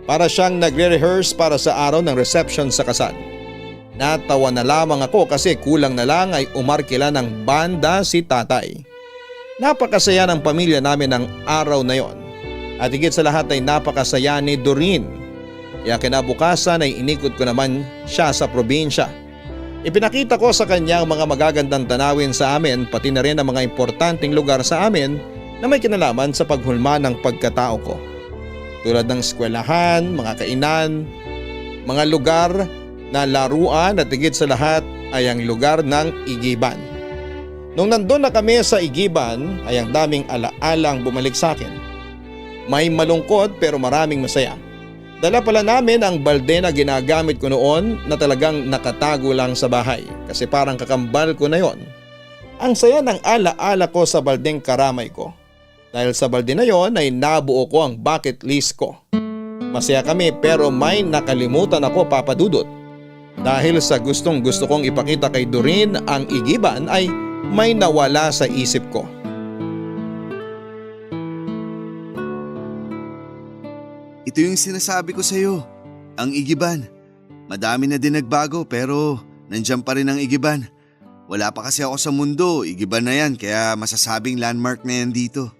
Para siyang nagre-rehearse para sa araw ng reception sa kasal. Natawa na lamang ako kasi kulang na lang ay umarkila ng banda si tatay. Napakasaya ng pamilya namin ng araw na yon. At higit sa lahat ay napakasaya ni Doreen. Kaya kinabukasan ay inikot ko naman siya sa probinsya. Ipinakita ko sa kanya ang mga magagandang tanawin sa amin pati na rin ang mga importanteng lugar sa amin na may kinalaman sa paghulma ng pagkatao ko. Tulad ng eskwelahan, mga kainan, mga lugar na laruan at higit sa lahat ay ang lugar ng Igiban. Nung nandun na kami sa Igiban ay ang daming alaalang bumalik sa akin. May malungkot pero maraming masaya. Dala pala namin ang balde na ginagamit ko noon na talagang nakatago lang sa bahay kasi parang kakambal ko na yon. Ang saya ng alaala ko sa baldeng karamay ko. Dahil sa balde na yon ay nabuo ko ang bucket list ko. Masaya kami pero may nakalimutan ako papadudot. Dahil sa gustong gusto kong ipakita kay Doreen ang Igiban ay may nawala sa isip ko. Ito yung sinasabi ko sa'yo, ang Igiban. Madami na din nagbago pero nandiyan pa rin ang Igiban. Wala pa kasi ako sa mundo, Igiban na yan kaya masasabing landmark na yan dito.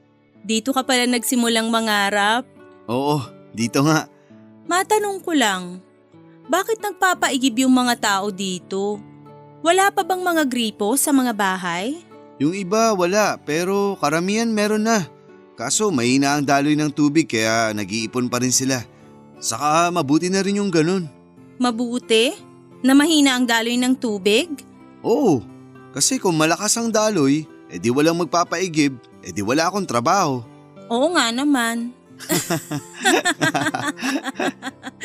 Dito ka pala nagsimulang mangarap? Oo, dito nga. Matanong ko lang, bakit nagpapaigib yung mga tao dito? Wala pa bang mga gripo sa mga bahay? Yung iba wala pero karamihan meron na. Kaso mahina ang daloy ng tubig kaya nag-iipon pa rin sila. Saka mabuti na rin yung ganun. Mabuti? Na mahina ang daloy ng tubig? Oo, Kasi kung malakas ang daloy, edi walang magpapaigib, edi wala akong trabaho. Oo nga naman.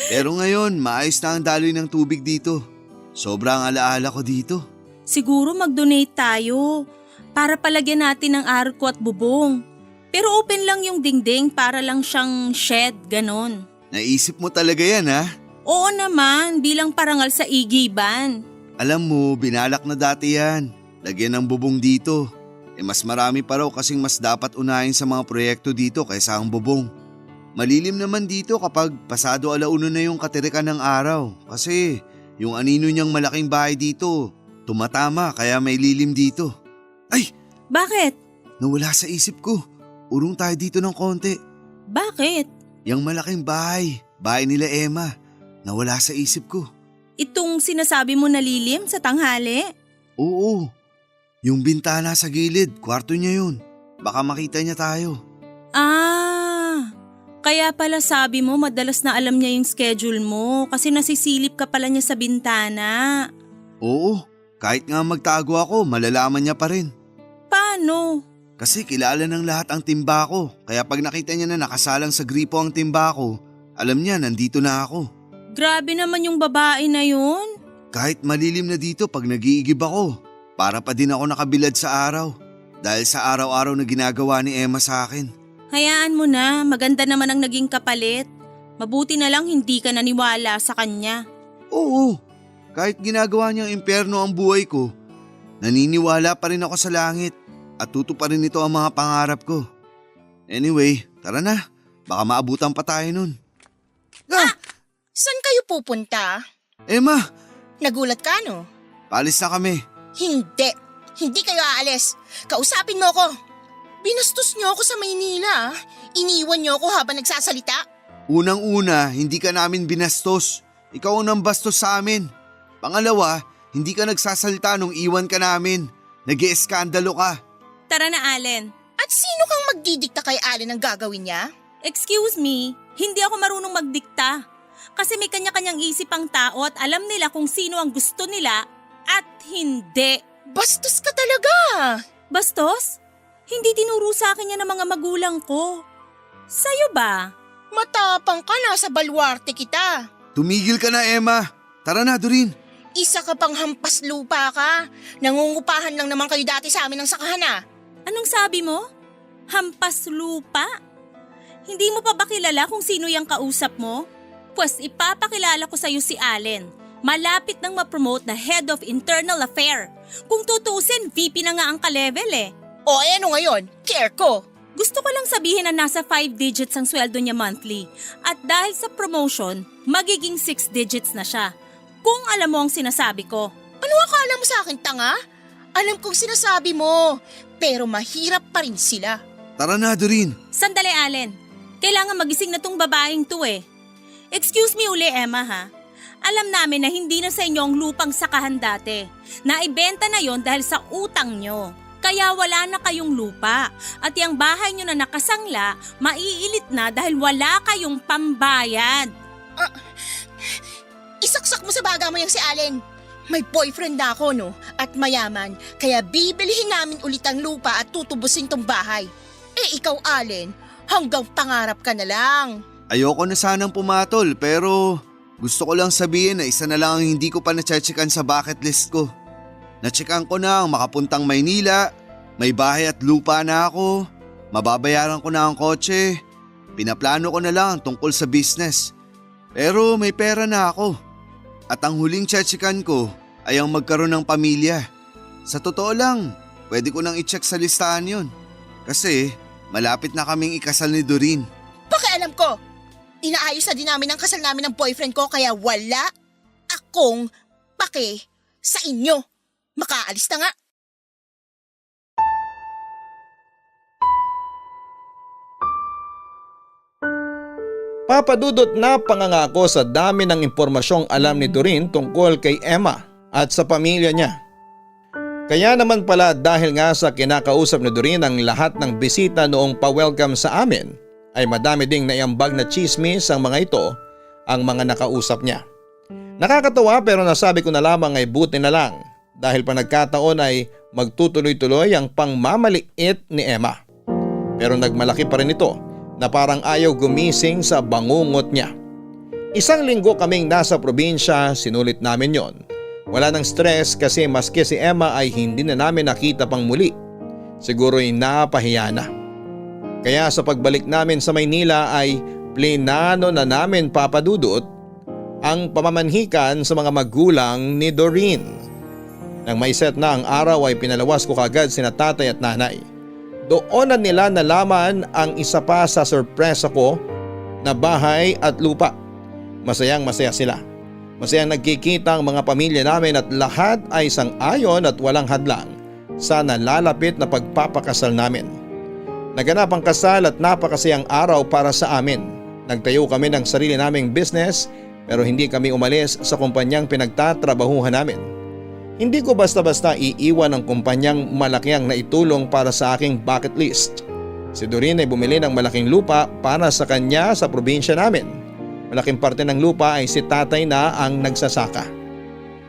Pero ngayon, maayos na ang daloy ng tubig dito. Sobrang alaala ko dito. Siguro mag-donate tayo para palagyan natin ng arko at bubong. Pero open lang yung dingding para lang siyang shed, ganon. Naisip mo talaga yan ha? Oo naman, bilang parangal sa igiban. Alam mo, binalak na dati yan. Lagyan ng bubong dito. Mas marami pa raw kasing mas dapat unahin sa mga proyekto dito kaysa ang bubong. Malilim naman dito kapag pasado alauna na yung katirikan ng araw. Kasi yung anino niyang malaking bahay dito, tumatama kaya may lilim dito. Ay! Bakit? Nawala sa isip ko. Urong tayo dito ng konti. Bakit? Yung malaking bahay, bahay nila Emma. Nawala sa isip ko. Itong sinasabi mo na lilim sa tanghali? Oo. Yung bintana sa gilid, kwarto niya yun. Baka makita niya tayo. Kaya pala sabi mo madalas na alam niya yung schedule mo kasi nasisilip ka pala niya sa bintana. Oo, kahit nga magtago ako, malalaman niya pa rin. Paano? Kasi kilala ng lahat ang timba ko, kaya pag nakita niya na nakasalang sa gripo ang timba ko, alam niya nandito na ako. Grabe naman yung babae na yun. Kahit malilim na dito pag nag-iigib ako, para pa din ako nakabilad sa araw. Dahil sa araw-araw na ginagawa ni Emma sa akin. Hayaan mo na, maganda naman ang naging kapalit. Mabuti na lang hindi ka naniwala sa kanya. Oo, kahit ginagawa niyang impyerno ang buhay ko, naniniwala pa rin ako sa langit at tutuparin nito ang mga pangarap ko. Anyway, tara na, baka maabutan pa tayo nun. Saan kayo pupunta? Emma, Nagulat ka, no? paalis na kami. Hindi kayo aalis. Kausapin mo ko. Binastos niyo ako sa Maynila. Iniwan niyo ako habang nagsasalita. Unang-una, hindi ka namin binastos. Ikaw ang nambastos sa amin. Pangalawa, hindi ka nagsasalita nung iwan ka namin. Nag-ieskandalo ka. Tara na, Allen. At sino kang magdidikta kay Allen ang gagawin niya? Excuse me, hindi ako marunong magdikta. Kasi may kanya-kanyang isip ang tao at alam nila kung sino ang gusto nila at hindi. Bastos ka talaga. Bastos? Hindi tinuro sa akin yan ng mga magulang ko. Sa'yo ba? Matapang ka na sa balwarte kita. Tumigil ka na, Emma. Tara na, Doreen. Isa ka pang hampas lupa ka. Nangungupahan lang naman kayo dati sa amin ng sakahan ah. Anong sabi mo? Hampas lupa? Hindi mo pa ba kilala kung sino yung kausap mo? Pues ipapakilala ko sa'yo si Allen. Malapit nang ma-promote na Head of Internal Affair. Kung tutusin, VP na nga ang ka-level eh. O ano ngayon? Care ko. Gusto ko lang sabihin na nasa 5 digits ang sweldo niya monthly. At dahil sa promotion, magiging 6 digits na siya. Kung alam mo ang sinasabi ko. Ano akala mo sa akin, tanga? Alam kong sinasabi mo, pero mahirap pa rin sila. Tara na, Doreen. Sandali, Allen. Kailangan magising na tong babaeng to eh. Excuse me uli, Emma ha. Alam namin na hindi na sa inyo ang lupang sakahan dati. Naibenta na yon dahil sa utang nyo. Kaya wala na kayong lupa. At yung bahay nyo na nakasangla, maiilit na dahil wala kayong pambayad. Isaksak mo sa baga mo yung si Allen. May boyfriend na ako no, at mayaman. Kaya bibilihin namin ulit ang lupa at tutubusin tong bahay. Eh ikaw Allen, hanggang pangarap ka na lang. Ayoko na sanang pumatol pero gusto ko lang sabihin na isa na lang ang hindi ko pa na-checkan sa bucket list ko. Na-checkan ko na ang makapuntang Maynila, may bahay at lupa na ako, mababayaran ko na ang kotse, pinaplano ko na lang tungkol sa business. Pero may pera na ako. At ang huling checkan ko ay ang magkaroon ng pamilya. Sa totoo lang, pwede ko nang i-check sa listahan yun. Kasi malapit na kaming ikasal ni Doreen. Pakialam ko! Inaayos na din namin ang kasal namin ng boyfriend ko kaya wala akong pake sa inyo. Makaalis na nga. Papadudot na pangangako sa dami ng impormasyong alam ni Doreen tungkol kay Emma at sa pamilya niya. Kaya naman pala dahil nga sa kinakausap ni Doreen ang lahat ng bisita noong pa-welcome sa amin, ay madami ding naiambag na chismis ang mga ito ang mga nakausap niya. Nakakatawa pero nasabi ko na lamang ay buti na lang dahil pa nagkataon ay magtutuloy-tuloy ang pangmamaliit ni Emma. Pero nagmalaki pa rin ito na parang ayaw gumising sa bangungot niya. Isang linggo kaming nasa probinsya, sinulit namin yon. Wala nang stress kasi maski si Emma ay hindi na namin nakita pang muli. Siguro'y napahiya na. Kaya sa pagbalik namin sa Maynila ay plinano na namin papadudot ang pamamanhikan sa mga magulang ni Doreen. Nang may set na ang araw ay pinalawas ko kagad sina tatay at nanay. Doon na nila nalaman ang isa pa sa sorpresa ko na bahay at lupa. Masayang masaya sila. Masayang nagkikita ang mga pamilya namin at lahat ay sang-ayon at walang hadlang sa nalalapit na pagpapakasal namin. Naganap ang kasal at napakasayang araw para sa amin. Nagtayo kami ng sarili naming business pero hindi kami umalis sa kumpanyang pinagtatrabahuhan namin. Hindi ko basta-basta iiwan ang kumpanyang malaki ang naitulong para sa aking bucket list. Si Doreen ay bumili ng malaking lupa para sa kanya sa probinsya namin. Malaking parte ng lupa ay si tatay na ang nagsasaka.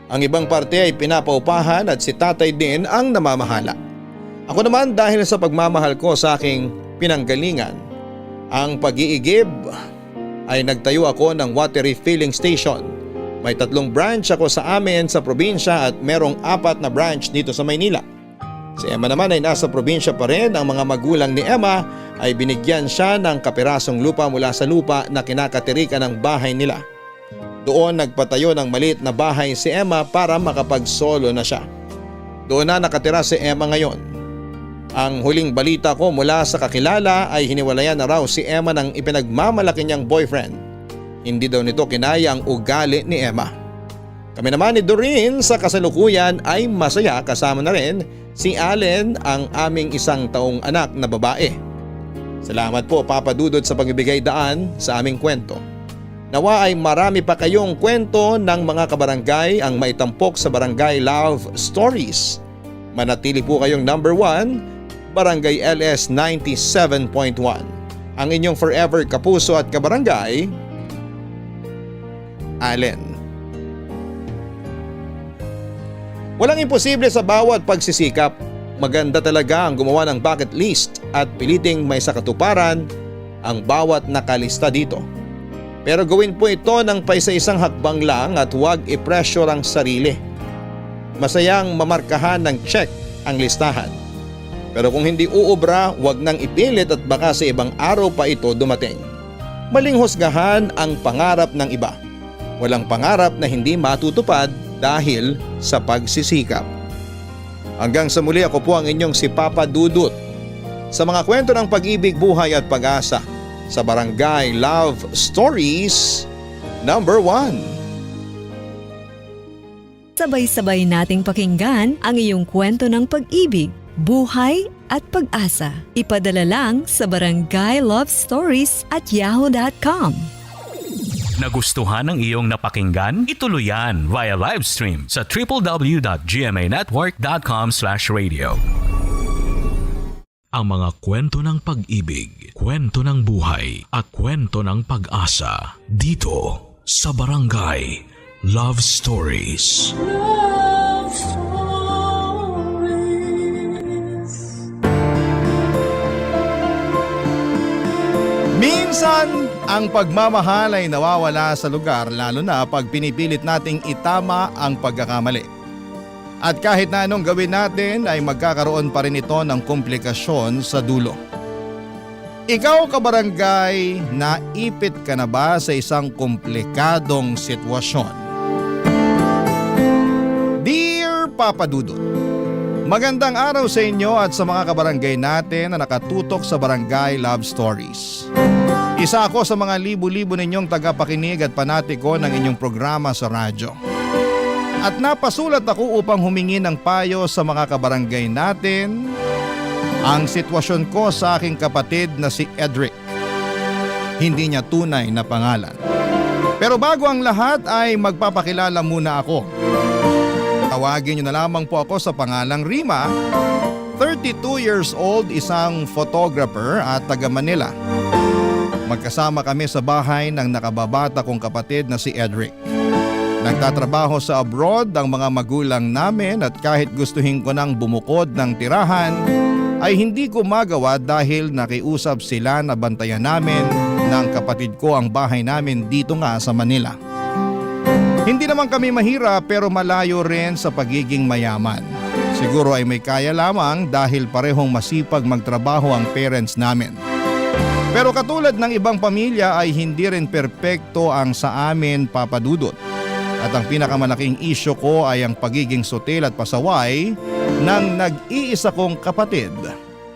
Ang ibang parte ay pinapaupahan at si tatay din ang namamahala. Ako naman dahil sa pagmamahal ko sa aking pinanggalingan, ang pag-iigib ay nagtayo ako ng water refilling station. May 3 branch ako sa amin sa probinsya at merong 4 na branch dito sa Maynila. Si Emma naman ay nasa probinsya pa rin. Ang mga magulang ni Emma ay binigyan siya ng kapirasong lupa mula sa lupa na kinakatirikan ng bahay nila. Doon nagpatayo ng maliit na bahay si Emma para makapag-solo na siya. Doon na nakatira si Emma ngayon. Ang huling balita ko mula sa kakilala ay hiniwalayan na raw si Emma ng ipinagmamalaki niyang boyfriend. Hindi daw nito kinaya ang ugali ni Emma. Kami naman ni Doreen sa kasalukuyan ay masaya, kasama na rin si Allen, ang aming 1 taong anak na babae. Salamat po Papa Dudut sa pagbibigay daan sa aming kwento. Nawa ay marami pa kayong kwento ng mga kabarangay ang maitampok sa Barangay Love Stories. Manatili po kayong number 1, Barangay LS 97.1. Ang inyong forever kapuso at kabarangay, Allen. Walang imposible sa bawat pagsisikap. Maganda talaga ang gumawa ng bucket list at piliting may sakatuparan ang bawat nakalista dito. Pero gawin po ito ng paisa-isang hakbang lang at huwag i-pressure ang sarili. Masayang mamarkahan ng check ang listahan. Pero kung hindi uubra, huwag nang ipilit at baka sa ibang araw pa ito dumating. Maling husgahan ang pangarap ng iba. Walang pangarap na hindi matutupad dahil sa pagsisikap. Hanggang sa muli, ako po ang inyong si Papa Dudut sa mga kwento ng pag-ibig, buhay at pag-asa sa Barangay Love Stories number 1. Sabay-sabay nating pakinggan ang iyong kwento ng pag-ibig, buhay at pag-asa. Ipadala lang sa barangaylovestories@yahoo.com. Nagustuhan ng iyong napakinggan? Ituloy yan via live stream sa www.gmanetwork.com/radio. Ang mga kwento ng pag-ibig, kwento ng buhay at kwento ng pag-asa dito sa Barangay Love Stories. Love Stories. Minsan, ang pagmamahal ay nawawala sa lugar, lalo na pag pinipilit nating itama ang pagkakamali. At kahit na anong gawin natin ay magkakaroon pa rin ito ng komplikasyon sa dulo. Ikaw kabarangay, naipit ka na ba sa isang komplikadong sitwasyon? Dear Papa Dudut, magandang araw sa inyo at sa mga kabarangay natin na nakatutok sa Barangay Love Stories. Isa ako sa mga libu-libo ninyong tagapakinig at panatiko ng inyong programa sa radyo. At napasulat ako upang humingi ng payo sa mga kabarangay natin ang sitwasyon ko sa aking kapatid na si Edric. Hindi niya tunay na pangalan. Pero bago ang lahat ay magpapakilala muna ako. Tawagin niyo na lamang po ako sa pangalang Rima, 32 years old, isang photographer at taga Manila. Magkasama kami sa bahay ng nakababata kong kapatid na si Edric. Nagtatrabaho sa abroad ang mga magulang namin at kahit gustuhin ko nang bumukod ng tirahan ay hindi ko magawa dahil nakiusap sila na bantayan namin ng kapatid ko ang bahay namin dito nga sa Manila. Hindi naman kami mahirap pero malayo rin sa pagiging mayaman. Siguro ay may kaya lamang dahil parehong masipag magtrabaho ang parents namin. Pero katulad ng ibang pamilya ay hindi rin perpekto ang sa amin, Papa Dudut. At ang pinakamalaking isyo ko ay ang pagiging sutil at pasaway ng nag-iisa kong kapatid,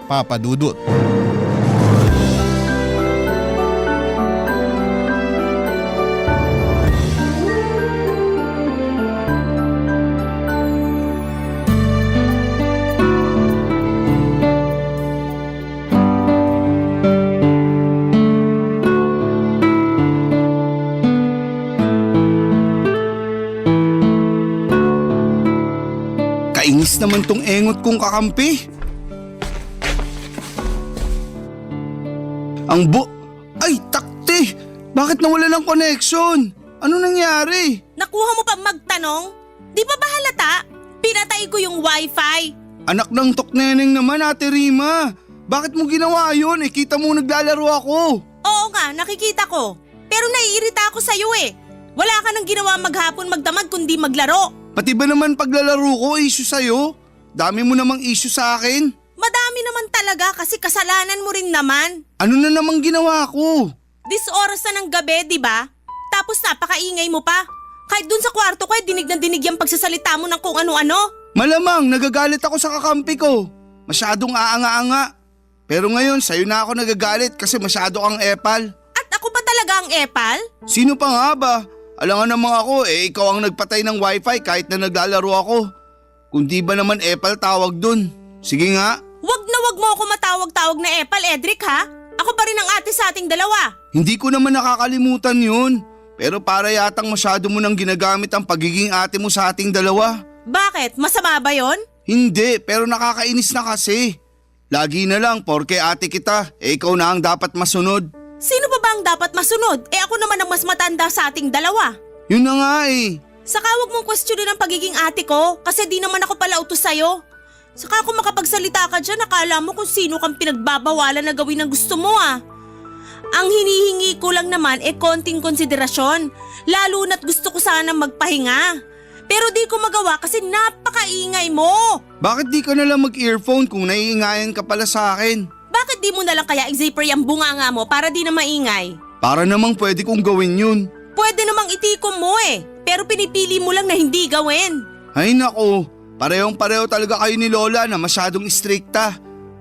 Papa Dudut. Kainis naman tong engot kong kakampi. Ay, takte! Bakit nawala ng connection? Ano nangyari? Nakuha mo pa magtanong? Di ba ba halata? Pinatay ko yung wifi. Anak ng tokneneng naman, Ate Rima. Bakit mo ginawa yun? Kita mo naglalaro ako. Oo nga, nakikita ko. Pero naiirita ako sa'yo eh. Wala ka nang ginawa maghapon magdamag kundi maglaro. Pati ba naman paglalaro ko issue sa'yo? Dami mo namang issue sa akin. Madami naman talaga kasi kasalanan mo rin naman. Ano na namang ginawa ko? This oras na ng gabi, di ba? Tapos napakaingay mo pa. Kahit dun sa kwarto ko, dinig na dinig yung pagsasalita mo ng kung ano-ano. Malamang nagagalit ako sa kakampi ko. Masyadong aanga-anga. Pero ngayon sa'yo na ako nagagalit kasi masyado kang epal. At ako ba talaga ang epal? Sino pa nga ba? Alangan naman ako ikaw ang nagpatay ng wifi kahit na naglalaro ako. Kung di ba naman epal tawag dun? Sige nga. Wag mo ako matawag-tawag na epal, Edric ha? Ako pa rin ang ate sa ating dalawa. Hindi ko naman nakakalimutan yun. Pero para yatang masyado mo nang ginagamit ang pagiging ate mo sa ating dalawa. Bakit? Masama ba yon? Hindi, pero nakakainis na kasi. Lagi na lang porke ate kita, ikaw na ang dapat masunod. Sino pa ba ang dapat masunod? Ako naman ang mas matanda sa ating dalawa. Yun na nga eh. Saka huwag mong questionin ang pagiging ate ko kasi di naman ako pala utos sa'yo. Saka kung makapagsalita ka dyan, akala mo kung sino kang pinagbabawalan na gawin ang gusto mo ah. Ang hinihingi ko lang naman konting konsiderasyon, lalo na't gusto ko sana magpahinga. Pero di ko magawa kasi napakaingay mo. Bakit di ka nalang mag-earphone kung naiingayan ka pala sa akin? Bakit di mo nalang kaya i-zipper yung bunganga mo para di na maingay? Para namang pwede kong gawin yun. Pwede namang itikom mo pero pinipili mo lang na hindi gawin. Ay nako, parehong-pareho talaga kayo ni Lola na masyadong istrikta.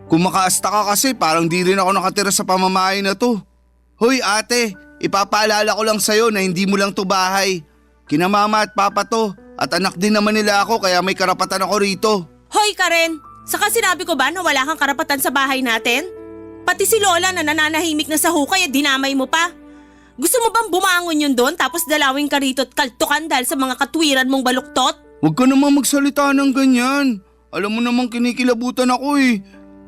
Kung makaasta ka kasi parang di rin ako nakatira sa pamamahay na to. Hoy ate, ipapaalala ko lang sa'yo na hindi mo lang to bahay. Kina mama at papa to at anak din naman nila ako kaya may karapatan ako rito. Hoy Karen, saka sinabi ko ba na wala kang karapatan sa bahay natin? Pati si Lola na nananahimik na sa hukay at dinamay mo pa. Gusto mo bang bumangon yun doon tapos dalawin ka rito at kaltukan dahil sa mga katwiran mong baluktot? Huwag ka naman magsalita ng ganyan. Alam mo namang kinikilabutan ako eh.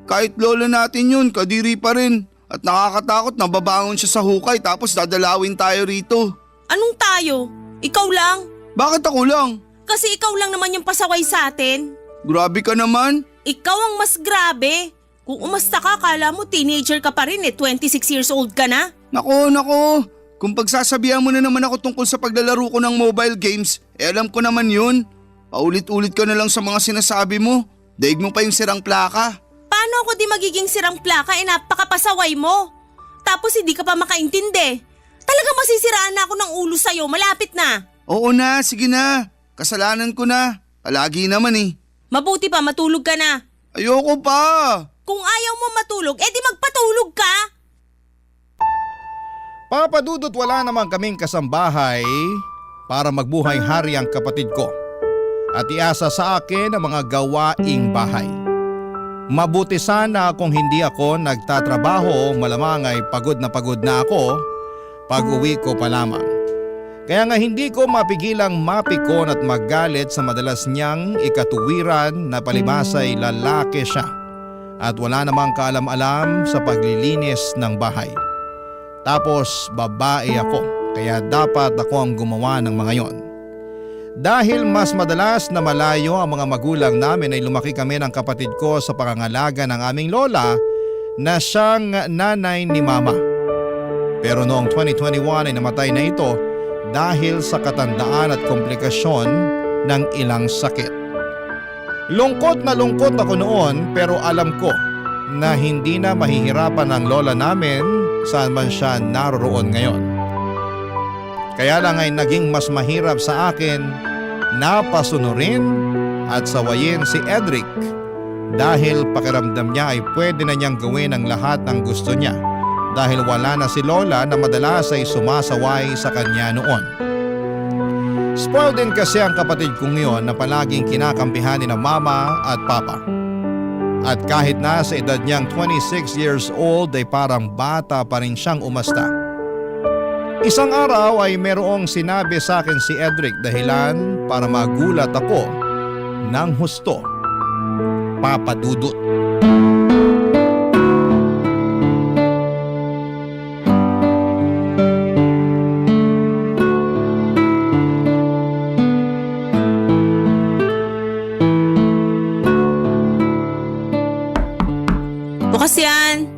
Kahit lola natin yun, kadiri pa rin. At nakakatakot na babangon siya sa hukay tapos dadalawin tayo rito. Anong tayo? Ikaw lang? Bakit ako lang? Kasi ikaw lang naman yung pasaway sa atin. Grabe ka naman. Ikaw ang mas grabe. Kung umasta ka, kala mo teenager ka pa rin 26 years old ka na. Nako. Kung pagsasabihan mo na naman ako tungkol sa paglalaro ko ng mobile games, alam ko naman yun. Paulit-ulit ka na lang sa mga sinasabi mo. Daig mo pa yung sirang plaka. Paano ako di magiging sirang plaka napakapasaway mo? Tapos hindi ka pa makaintindi. Talagang masisiraan na ako ng ulo sa'yo, malapit na. Oo na, sige na. Kasalanan ko na. Palagi naman eh. Mabuti pa matulog ka na. Ayoko pa. Kung ayaw mo matulog, di magpatulog ka. Papa Dudut, wala naman kaming kasambahay para magbuhay hari ang kapatid ko at iasa sa akin ang mga gawaing bahay. Mabuti sana kung hindi ako nagtatrabaho, malamang ay pagod na ako pag uwi ko pa lamang. Kaya nga hindi ko mapigilang mapikon at magalit sa madalas niyang ikatuwiran na palibasa'y lalaki siya at wala namang kaalam-alam sa paglilinis ng bahay. Tapos babae ako, kaya dapat ako ang gumawa ng mga yon. Dahil mas madalas na malayo ang mga magulang namin ay lumaki kami ng kapatid ko sa pangangalaga ng aming lola na siyang nanay ni mama. Pero noong 2021 ay namatay na ito dahil sa katandaan at komplikasyon ng ilang sakit. Lungkot na lungkot ako noon pero alam ko na hindi na mahihirapan ang lola namin saan man siya naroroon ngayon. Kaya lang ay naging mas mahirap sa akin na pasunurin at sawayin si Edric dahil pakiramdam niya ay pwede na niyang gawin ang lahat ng gusto niya dahil wala na si lola na madalas ay sumasaway sa kanya noon. Spoiled din kasi ang kapatid kong ngayon na palaging kinakampihan ni na mama at papa. At kahit na sa edad niyang 26 years old ay parang bata pa rin siyang umasta. Isang araw ay merong sinabi sa akin si Edric dahilan para magulat ako ng husto. Papa Dudut. Bukas yan.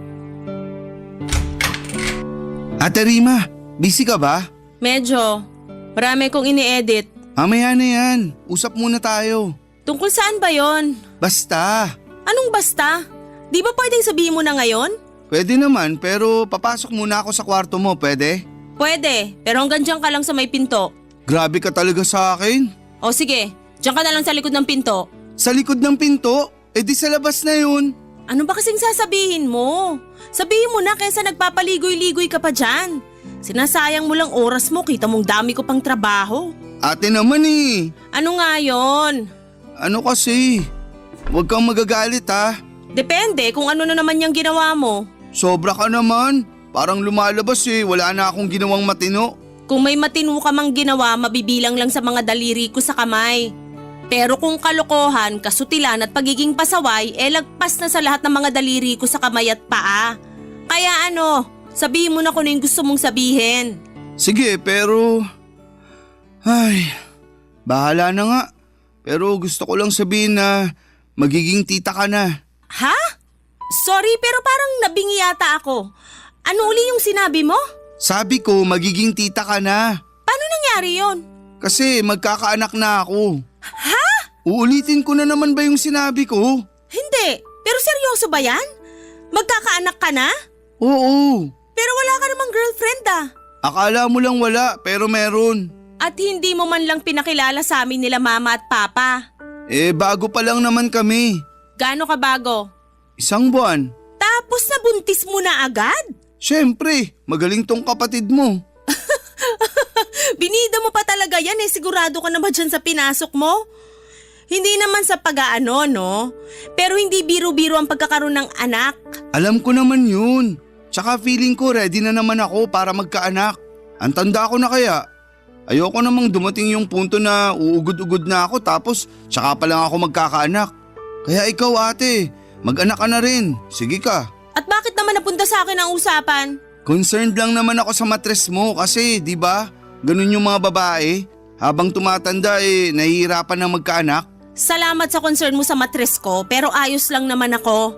Ate Rima, busy ka ba? Medyo. Marami kong ini-edit. Mamaya na yan. Usap muna tayo. Tungkol saan ba yon? Basta. Anong basta? Di ba pwedeng sabihin mo na ngayon? Pwede naman pero papasok muna ako sa kwarto mo, pwede? Pwede, pero hanggang dyan ka lang sa may pinto. Grabe ka talaga sa akin. O sige, dyan ka na lang sa likod ng pinto. Sa likod ng pinto? Eh di sa labas na yun. Ano ba kasing sasabihin mo? Sabihin mo na kaysa nagpapaligoy-ligoy ka pa dyan. Sinasayang mo lang oras mo, kita mong dami ko pang trabaho. Ate naman eh. Ano nga yon? Ano kasi? Huwag kang magagalit ha. Depende kung ano na naman yung ginawa mo. Sobra ka naman. Parang lumalabas eh. Wala na akong ginawang matino. Kung may matino ka mang ginawa, mabibilang lang sa mga daliri ko sa kamay. Pero kung kalokohan, kasutilan at pagiging pasaway, lagpas na sa lahat ng mga daliri ko sa kamay at paa. Kaya ano, sabihin mo na kung ano yung gusto mong sabihin. Sige, pero... Ay, bahala na nga. Pero gusto ko lang sabihin na magiging tita ka na. Ha? Sorry, pero parang nabingi yata ako. Ano uli yung sinabi mo? Sabi ko magiging tita ka na. Paano nangyari yon? Kasi magkakaanak na ako. Ha? Uulitin ko na naman ba yung sinabi ko? Hindi. Pero seryoso ba yan? Magkakaanak ka na? Oo. Pero wala ka namang girlfriend ah. Akala mo lang wala, pero meron. At hindi mo man lang pinakilala sa amin nila mama at papa. Eh, bago pa lang naman kami. Gaano ka bago? 1 buwan. Tapos nabuntis mo na agad? Siyempre, magaling tong kapatid mo. Binida mo pa talaga yan eh. Sigurado ka na ba dyan sa pinasok mo? Hindi naman sa pag-aano, no? Pero hindi biro-biro ang pagkakaroon ng anak. Alam ko naman yun. Tsaka feeling ko ready na naman ako para magkaanak. Ang tanda ko na kaya. Ayoko namang dumating yung punto na uugod-ugod na ako tapos tsaka pa lang ako magkakaanak. Kaya ikaw ate, mag-anak ka na rin. Sige ka. At bakit naman napunta sa akin ang usapan? Concerned lang naman ako sa matres mo kasi di ba? Ganun yung mga babae. Habang tumatanda nahihirapan na magkaanak. Salamat sa concern mo sa matres ko pero ayos lang naman ako.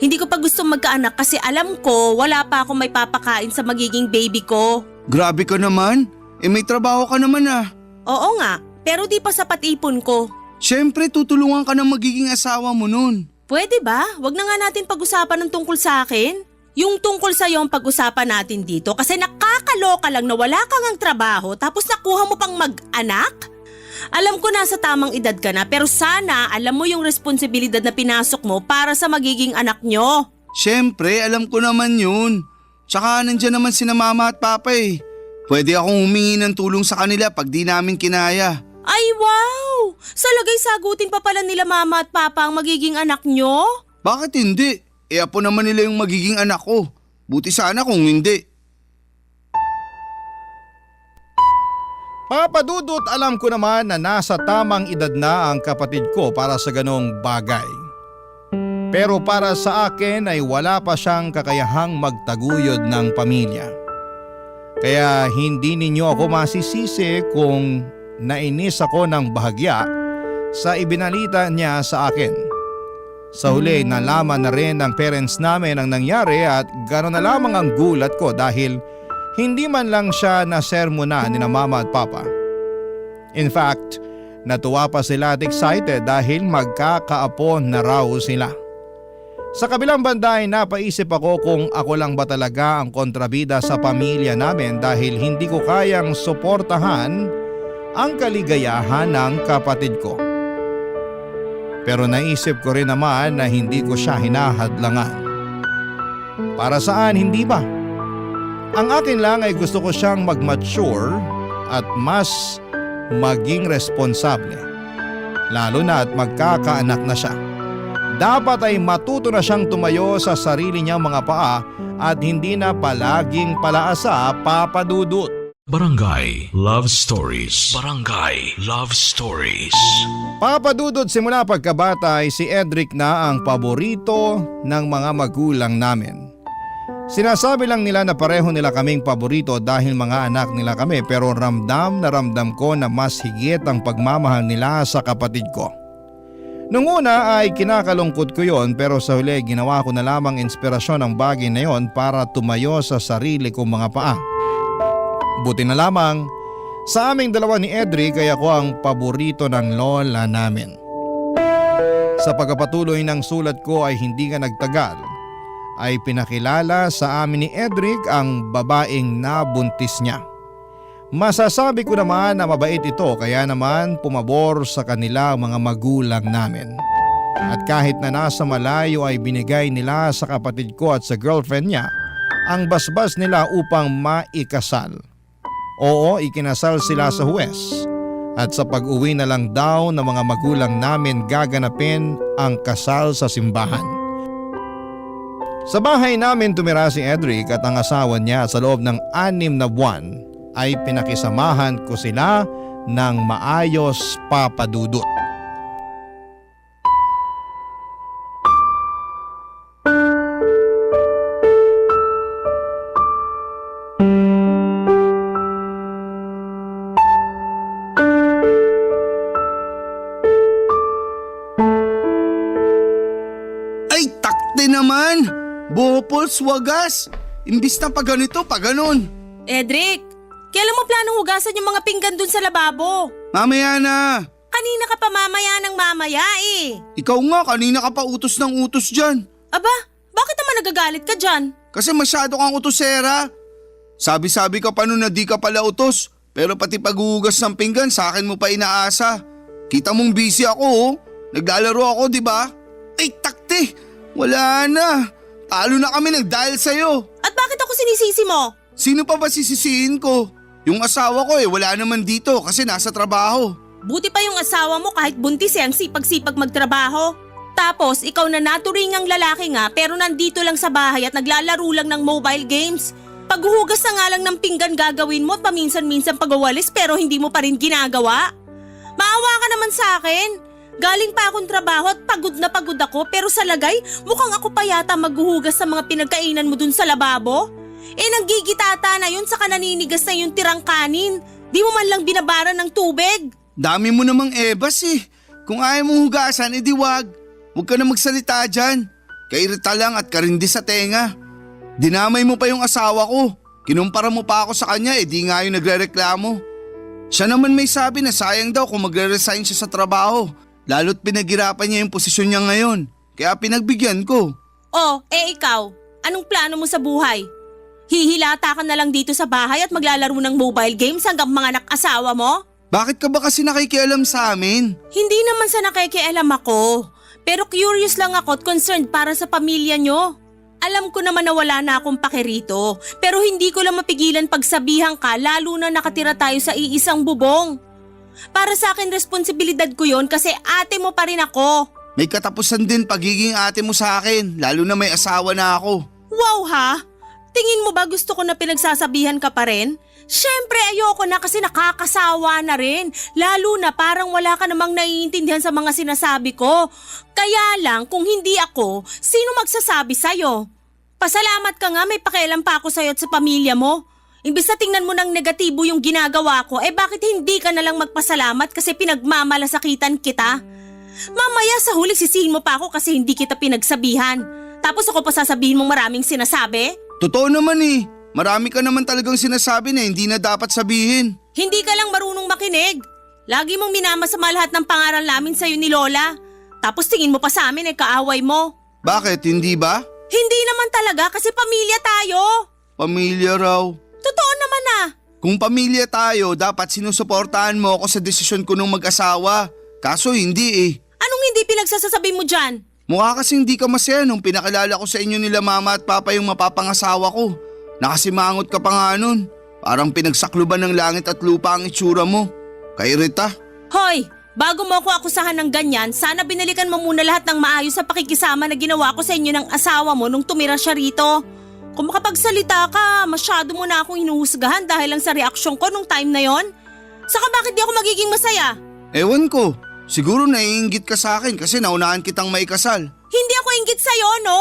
Hindi ko pa gusto magkaanak kasi alam ko wala pa akong may papakain sa magiging baby ko. Grabe ka naman. May trabaho ka naman ah. Oo nga, pero di pa sapat ipon ko. Siyempre tutulungan ka ng magiging asawa mo nun. Pwede ba? Wag na nga natin pag-usapan ng tungkol sa akin. Yung tungkol sa'yo ang pag-usapan natin dito kasi nakakaloka lang na wala kang ang trabaho tapos nakuha mo pang mag-anak? Alam ko nasa tamang edad ka na pero sana alam mo yung responsibilidad na pinasok mo para sa magiging anak nyo. Siyempre, alam ko naman yun. Tsaka nandyan naman sina mama at papa eh. Pwede akong humingi ng tulong sa kanila pag di namin kinaya. Ay wow! Sa lagay sagutin pa pala nila mama at papa ang magiging anak nyo? Bakit hindi? Apo naman nila yung magiging anak ko. Buti sana kung hindi. Papa Dudut, alam ko naman na nasa tamang edad na ang kapatid ko para sa ganong bagay. Pero para sa akin ay wala pa siyang kakayahang magtaguyod ng pamilya. Kaya hindi ninyo ako masisisi kung nainis ako ng bahagya sa ibinalita niya sa akin. Sa huli nalaman na rin ng parents namin ang nangyari at gano'n na lamang ang gulat ko dahil hindi man lang siya nasermona ni na mama at papa. In fact, natuwa pa sila at excited dahil magkakaapo na raw sila. Sa kabilang banda ay napaisip ako kung ako lang ba talaga ang kontrabida sa pamilya namin dahil hindi ko kayang suportahan ang kaligayahan ng kapatid ko. Pero naisip ko rin naman na hindi ko siya hinahadlangan. Para saan hindi ba? Ang akin lang ay gusto ko siyang mag-mature at mas maging responsable. Lalo na at magkakaanak na siya. Dapat ay matuto na siyang tumayo sa sarili niyang mga paa at hindi na palaging palaasa, Papa Dudut. Barangay Love Stories. Barangay Love Stories. Papa Dudut, simula pagkabata ay si Edric na ang paborito ng mga magulang namin. Sinasabi lang nila na pareho nila kaming paborito dahil mga anak nila kami, pero ramdam na ramdam ko na mas higit ang pagmamahal nila sa kapatid ko. Nung una ay kinakalungkot ko yon, pero sa huli ginawa ko na lamang inspirasyon ang bagay na yon para tumayo sa sarili kong mga paa. Buti na lamang sa aming dalawa ni Edric ay ako ang paborito ng lola namin. Sa pagpapatuloy ng sulat ko ay hindi nga nagtagal ay pinakilala sa amin ni Edric ang babaeng nabuntis niya. Masasabi ko naman na mabait ito kaya naman pumabor sa kanila ang mga magulang namin. At kahit na nasa malayo ay binigay nila sa kapatid ko at sa girlfriend niya ang basbas nila upang maikasal. Oo, ikinasal sila sa huwes at sa pag-uwi na lang daw ng mga magulang namin gaganapin ang kasal sa simbahan. Sa bahay namin tumira si Edric at ang asawa niya. Sa loob ng 6 na buwan ay pinakisamahan ko sila ng maayos, Papa Dudut. Ay, takte naman! Bohopols, wagas! Imbis na pa ganito, pa ganon. Edric, kailan mo planong hugasan yung mga pinggan dun sa lababo? Mamaya na! Kanina ka pa mamaya ng mamaya eh. Ikaw nga, kanina ka pa utos ng utos dyan. Aba, bakit naman nagagalit ka dyan? Kasi masyado kang utosera. Sabi-sabi ka pa nun na di ka pala utos, pero pati paghuhugas ng pinggan sa akin mo pa inaasa. Kita mong busy ako oh. Naglalaro ako, di ba? Ay, takte! Wala na. Talo na kami nag-dial sa'yo. At bakit ako sinisisi mo? Sino pa ba sisisihin ko? Yung asawa ko wala naman dito kasi nasa trabaho. Buti pa yung asawa mo kahit buntis ang sipag-sipag magtrabaho. Tapos ikaw na naturingang lalaki nga pero nandito lang sa bahay at naglalaro lang ng mobile games. Paghuhugas na nga lang ng pinggan gagawin mo at paminsan-minsan pagawalis pero hindi mo pa rin ginagawa. Maawa ka naman sa akin. Galing pa akong trabaho at pagod na pagod ako pero sa lagay mukhang ako pa yata maghuhugas sa mga pinagkainan mo dun sa lababo. Nanggigitata na yun saka naninigas na yung tirang kanin. Di mo man lang binabaran ng tubig. Dami mo namang ebas eh. Kung ayaw mong hugasan, edi wag. Huwag ka na magsalita dyan. Kairita lang at karindi sa tenga. Dinamay mo pa yung asawa ko. Kinumpara mo pa ako sa kanya, edi nga yung nagrereklamo. Siya naman may sabi na sayang daw kung magre-resign siya sa trabaho. Lalo't pinaghirapan niya yung posisyon niya ngayon. Kaya pinagbigyan ko. Oh, ikaw, anong plano mo sa buhay? Hihilata ka na lang dito sa bahay at maglalaro ng mobile games hanggang mga anak-asawa mo? Bakit ka ba kasi nakikialam sa amin? Hindi naman sa nakikialam ako. Pero curious lang ako at concerned para sa pamilya nyo. Alam ko naman na wala na akong pakirito. Pero hindi ko lang mapigilan pagsabihan ka lalo na nakatira tayo sa iisang bubong. Para sa akin responsibilidad ko yon kasi ate mo pa rin ako. May katapusan din pagiging ate mo sa akin, lalo na may asawa na ako. Wow ha? Tingin mo ba gusto ko na pinagsasabihan ka pa rin? Siyempre ayoko na kasi nakakasawa na rin. Lalo na parang wala ka namang naiintindihan sa mga sinasabi ko. Kaya lang kung hindi ako, sino magsasabi sa'yo? Pasalamat ka nga may pakialam pa ako sa'yo at sa pamilya mo. Imbis na tingnan mo ng negatibo yung ginagawa ko, bakit hindi ka nalang magpasalamat kasi pinagmamalasakitan kita? Mamaya sa huli sisihin mo pa ako kasi hindi kita pinagsabihan. Tapos ako pa sasabihin mong maraming sinasabi? Totoo naman eh. Marami ka naman talagang sinasabi na hindi na dapat sabihin. Hindi ka lang marunong makinig. Lagi mong minamasama lahat ng pangaral namin sa'yo ni Lola. Tapos tingin mo pa sa amin kaaway mo. Bakit, hindi ba? Hindi naman talaga kasi pamilya tayo. Pamilya raw. Totoo naman ah. Kung pamilya tayo, dapat sinusuportahan mo ako sa desisyon ko nung mag-asawa. Kaso hindi eh. Anong hindi pinagsasasabi mo dyan? Mukha kasi hindi ka masaya nung pinakilala ko sa inyo nila mama at papa yung mapapangasawa ko. Nakasimangot ka pa nga nun. Parang pinagsakluban ng langit at lupa ang itsura mo. Kay Rita. Hoy, bago mo ako akusahan ng ganyan, sana binalikan mo muna lahat ng maayos sa pakikisama na ginawa ko sa inyo ng asawa mo nung tumira siya rito. Kung makapagsalita ka, masyado mo na akong hinuhusgahan dahil lang sa reaksyon ko nung time na yon. Saka bakit di ako magiging masaya? Ewan ko. Siguro naiinggit ka sa akin kasi naunahan kitang maikasal. Hindi ako inggit sa'yo, no?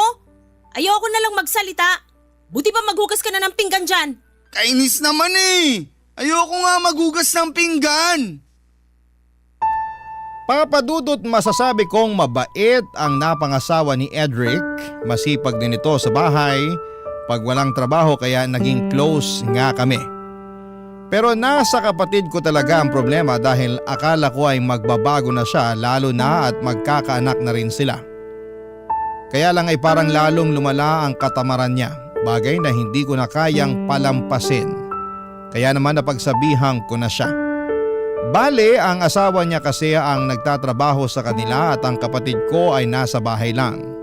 Ayoko na lang magsalita. Buti pa maghugas ka na ng pinggan dyan. Kainis naman eh. Ayoko nga maghugas ng pinggan. Papadudot masasabi kong mabait ang napangasawa ni Edric. Masipag din ito sa bahay. Pag walang trabaho kaya naging close nga kami. Pero nasa kapatid ko talaga ang problema dahil akala ko ay magbabago na siya lalo na at magkakaanak na rin sila. Kaya lang ay parang lalong lumala ang katamaran niya, bagay na hindi ko na kayang palampasin. Kaya naman napagsabihan ko na siya. Bale, ang asawa niya kasi ang nagtatrabaho sa kanila at ang kapatid ko ay nasa bahay lang.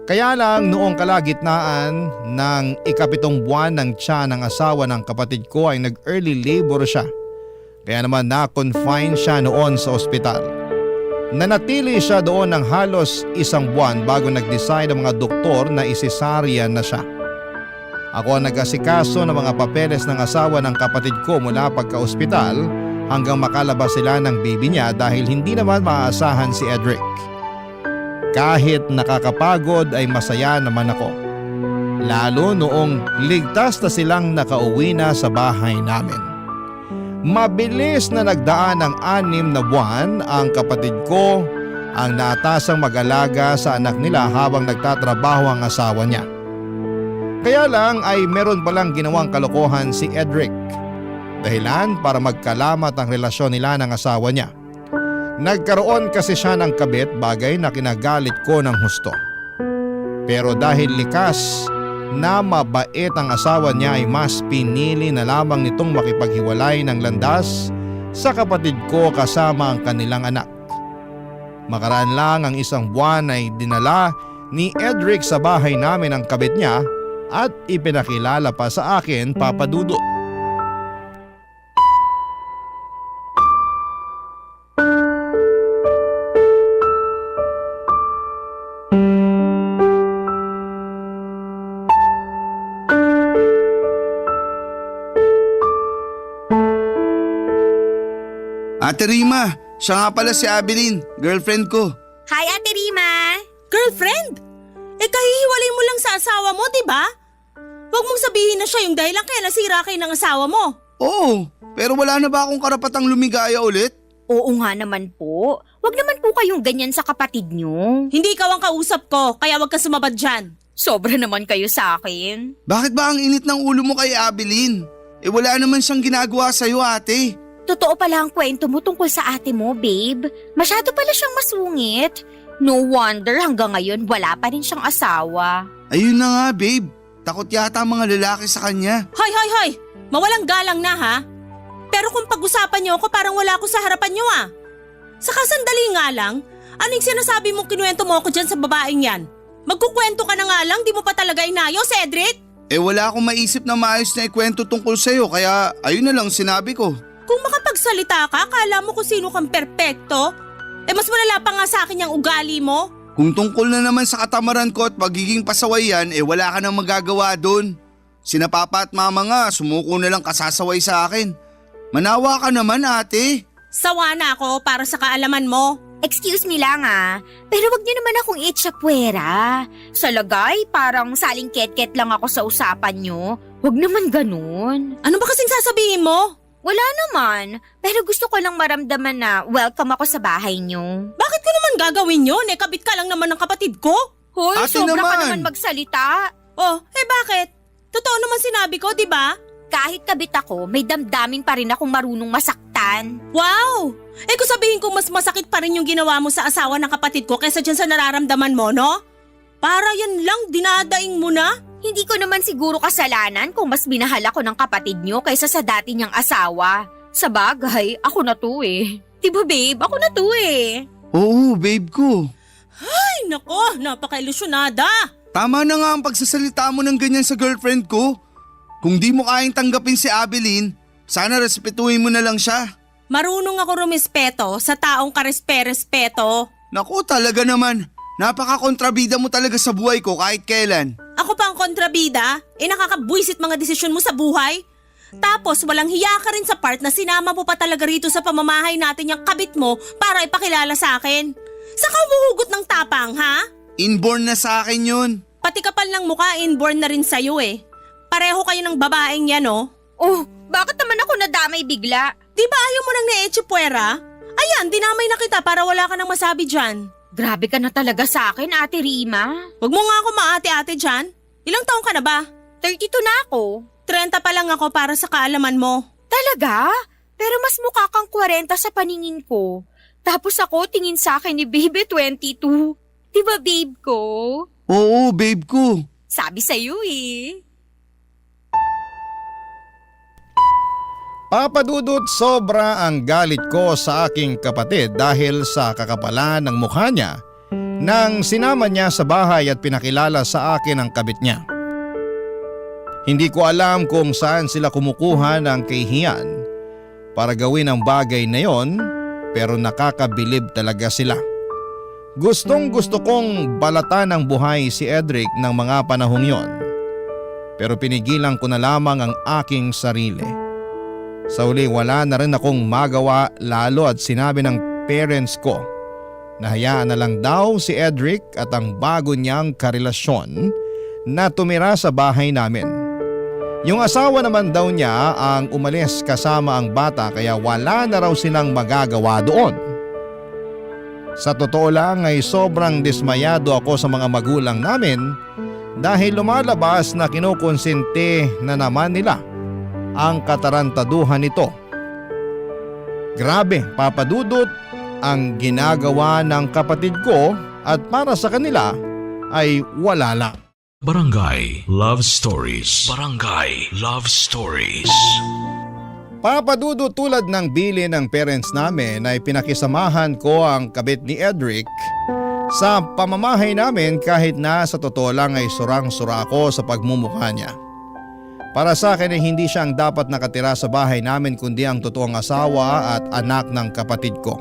Kaya lang noong kalagitnaan ng 7 buwan ng tiyan ng asawa ng kapatid ko ay nag-early labor siya. Kaya naman na-confine siya noon sa ospital. Nanatili siya doon ng halos 1 buwan bago nag-decide ang mga doktor na isisaryan na siya. Ako ang nag-asikaso ng mga papeles ng asawa ng kapatid ko mula pagka-ospital hanggang makalabas sila ng baby niya dahil hindi naman maaasahan si Edric. Kahit nakakapagod ay masaya naman ako. Lalo noong ligtas na silang nakauwi na sa bahay namin. Mabilis na nagdaan ng 6 na buwan ang kapatid ko ang naatasang mag-alaga sa anak nila habang nagtatrabaho ang asawa niya. Kaya lang ay meron palang ginawang kalokohan si Edric. Dahilan para magkalamat ang relasyon nila ng asawa niya. Nagkaroon kasi siya ng kabit, bagay na kinagalit ko ng husto. Pero dahil likas na mabait ang asawa niya ay mas pinili na lamang nitong makipaghiwalay ng landas sa kapatid ko kasama ang kanilang anak. Makaraan lang ang 1 buwan ay dinala ni Edric sa bahay namin ang kabit niya at ipinakilala pa sa akin, Papa Dudut. Ate Rima, siya nga pala si Abilene, girlfriend ko. Hi, Ate Rima! Girlfriend? Kahihiwalay mo lang sa asawa mo, di ba? Huwag mong sabihin na siya yung dahilan kaya nasira kayo ng asawa mo. Oo, pero wala na ba akong karapatang lumigaya ulit? Oo nga naman po. Huwag naman po kayong ganyan sa kapatid nyo. Hindi ikaw ang kausap ko, kaya huwag ka sumabad dyan. Sobra naman kayo sa akin. Bakit ba ang init ng ulo mo kay Abilene? Wala naman siyang ginagawa sa'yo, ate. Totoo pala ang kwento mo tungkol sa ate mo, babe. Masyado pala siyang masungit. No wonder hanggang ngayon wala pa rin siyang asawa. Ayun na nga, babe. Takot yata ang mga lalaki sa kanya. Hoy! Mawalang galang na ha? Pero kung pag-usapan niyo ako parang wala ako sa harapan niyo ah. Saka sandali nga lang, anong sinasabi mong kinuwento mo ako dyan sa babaeng yan? Magkukwento ka na nga lang, di mo pa talaga inayos, Cedric? Wala akong maisip na maayos na ikwento tungkol sa'yo kaya ayun na lang sinabi ko. Kung makapagsalita ka, akala mo kung sino kang perpekto? Mas malala pa nga sa akin yung ugali mo. Kung tungkol na naman sa katamaran ko at pagiging pasaway yan, wala ka nang magagawa doon. Sina papa at mama nga, sumuko na lang kasasaway sa akin. Manawa ka naman, ate. Sawa na ako para sa kaalaman mo. Excuse me lang pero wag niyo naman akong itsapuera. Sa lagay, parang saling ket-ket lang ako sa usapan niyo. Wag naman ganun. Ano ba kasing sasabihin mo? Wala naman, pero gusto ko lang maramdaman na welcome ako sa bahay niyo. Bakit ko naman gagawin yun? Kabit ka lang naman ng kapatid ko. Hoy, Ate sobra ka naman. naman magsalita. Oh, bakit? Totoo naman sinabi ko, di ba? Kahit kabit ako, may damdamin pa rin akong marunong masaktan. Wow! Kung sabihin ko mas masakit pa rin yung ginawa mo sa asawa ng kapatid ko kaysa dyan sa nararamdaman mo, no? Para yan lang, dinadaing mo na? Hindi ko naman siguro kasalanan kung mas binahal ako ng kapatid niyo kaysa sa dati niyang asawa. Sa bagay, ako na to eh. Diba babe, ako na to eh. Oo, babe ko. Ay, nako, napaka-ilusyonada. Tama na nga ang pagsasalita mo ng ganyan sa girlfriend ko. Kung di mo kayang tanggapin si Abeline, sana respetuhin mo na lang siya. Marunong ako rumispeto sa taong karespe-respeto. Naku, talaga naman. Napaka-kontrabida mo talaga sa buhay ko kahit kailan. Ako pa ang kontrabida? Nakakabwisit mga desisyon mo sa buhay? Tapos walang hiya ka rin sa part na sinama mo pa talaga rito sa pamamahay natin yung kabit mo para ipakilala sa akin. Saka umuhugot ng tapang, ha? Inborn na sa akin yun. Pati kapal ng mukha, inborn na rin sa'yo eh. Pareho kayo ng babaeng yan, oh. Oh, bakit naman ako nadamay bigla? Di ba ayaw mo nang na-echipuera? Ayan, dinamay na kita para wala ka nang masabi dyan. Grabe ka na talaga sa akin, Ate Rima. Huwag mo nga ako maate-ate dyan. Ilang taong ka na ba? 32 na ako. 30 pa lang ako para sa kaalaman mo. Talaga? Pero mas mukha kang 40 sa paningin ko. Tapos ako tingin sa akin ni Baby 22. Diba babe ko? Oo, babe ko. Sabi sa'yo eh. Papadudot, sobra ang galit ko sa aking kapatid dahil sa kakapalan ng mukha niya nang sinama niya sa bahay at pinakilala sa akin ang kabit niya. Hindi ko alam kung saan sila kumukuha ng kahihiyan para gawin ang bagay na yon, pero nakakabilib talaga sila. Gustong gusto kong balatan ng buhay si Edric ng mga panahong yon, pero pinigilan ko na lamang ang aking sarili. Sa uli wala na rin akong magawa lalo at sinabi ng parents ko na hayaan na lang daw si Edric at ang bago niyang karelasyon na tumira sa bahay namin. Yung asawa naman daw niya ang umalis kasama ang bata kaya wala na raw silang magagawa doon. Sa totoo lang ay sobrang dismayado ako sa mga magulang namin dahil lumalabas na kinukonsente na naman nila ang katarantaduhan nito. Grabe, papadudot ang ginagawa ng kapatid ko at para sa kanila ay wala lang. Barangay Love Stories. Barangay Love Stories. Papadudot, tulad ng bili ng parents namin ay pinakisamahan ko ang kabit ni Edric sa pamamahay namin kahit na sa totoo lang ay surang-sura ako sa pagmumukha niya. Para sa akin ay hindi siya ang dapat nakatira sa bahay namin kundi ang totoong asawa at anak ng kapatid ko.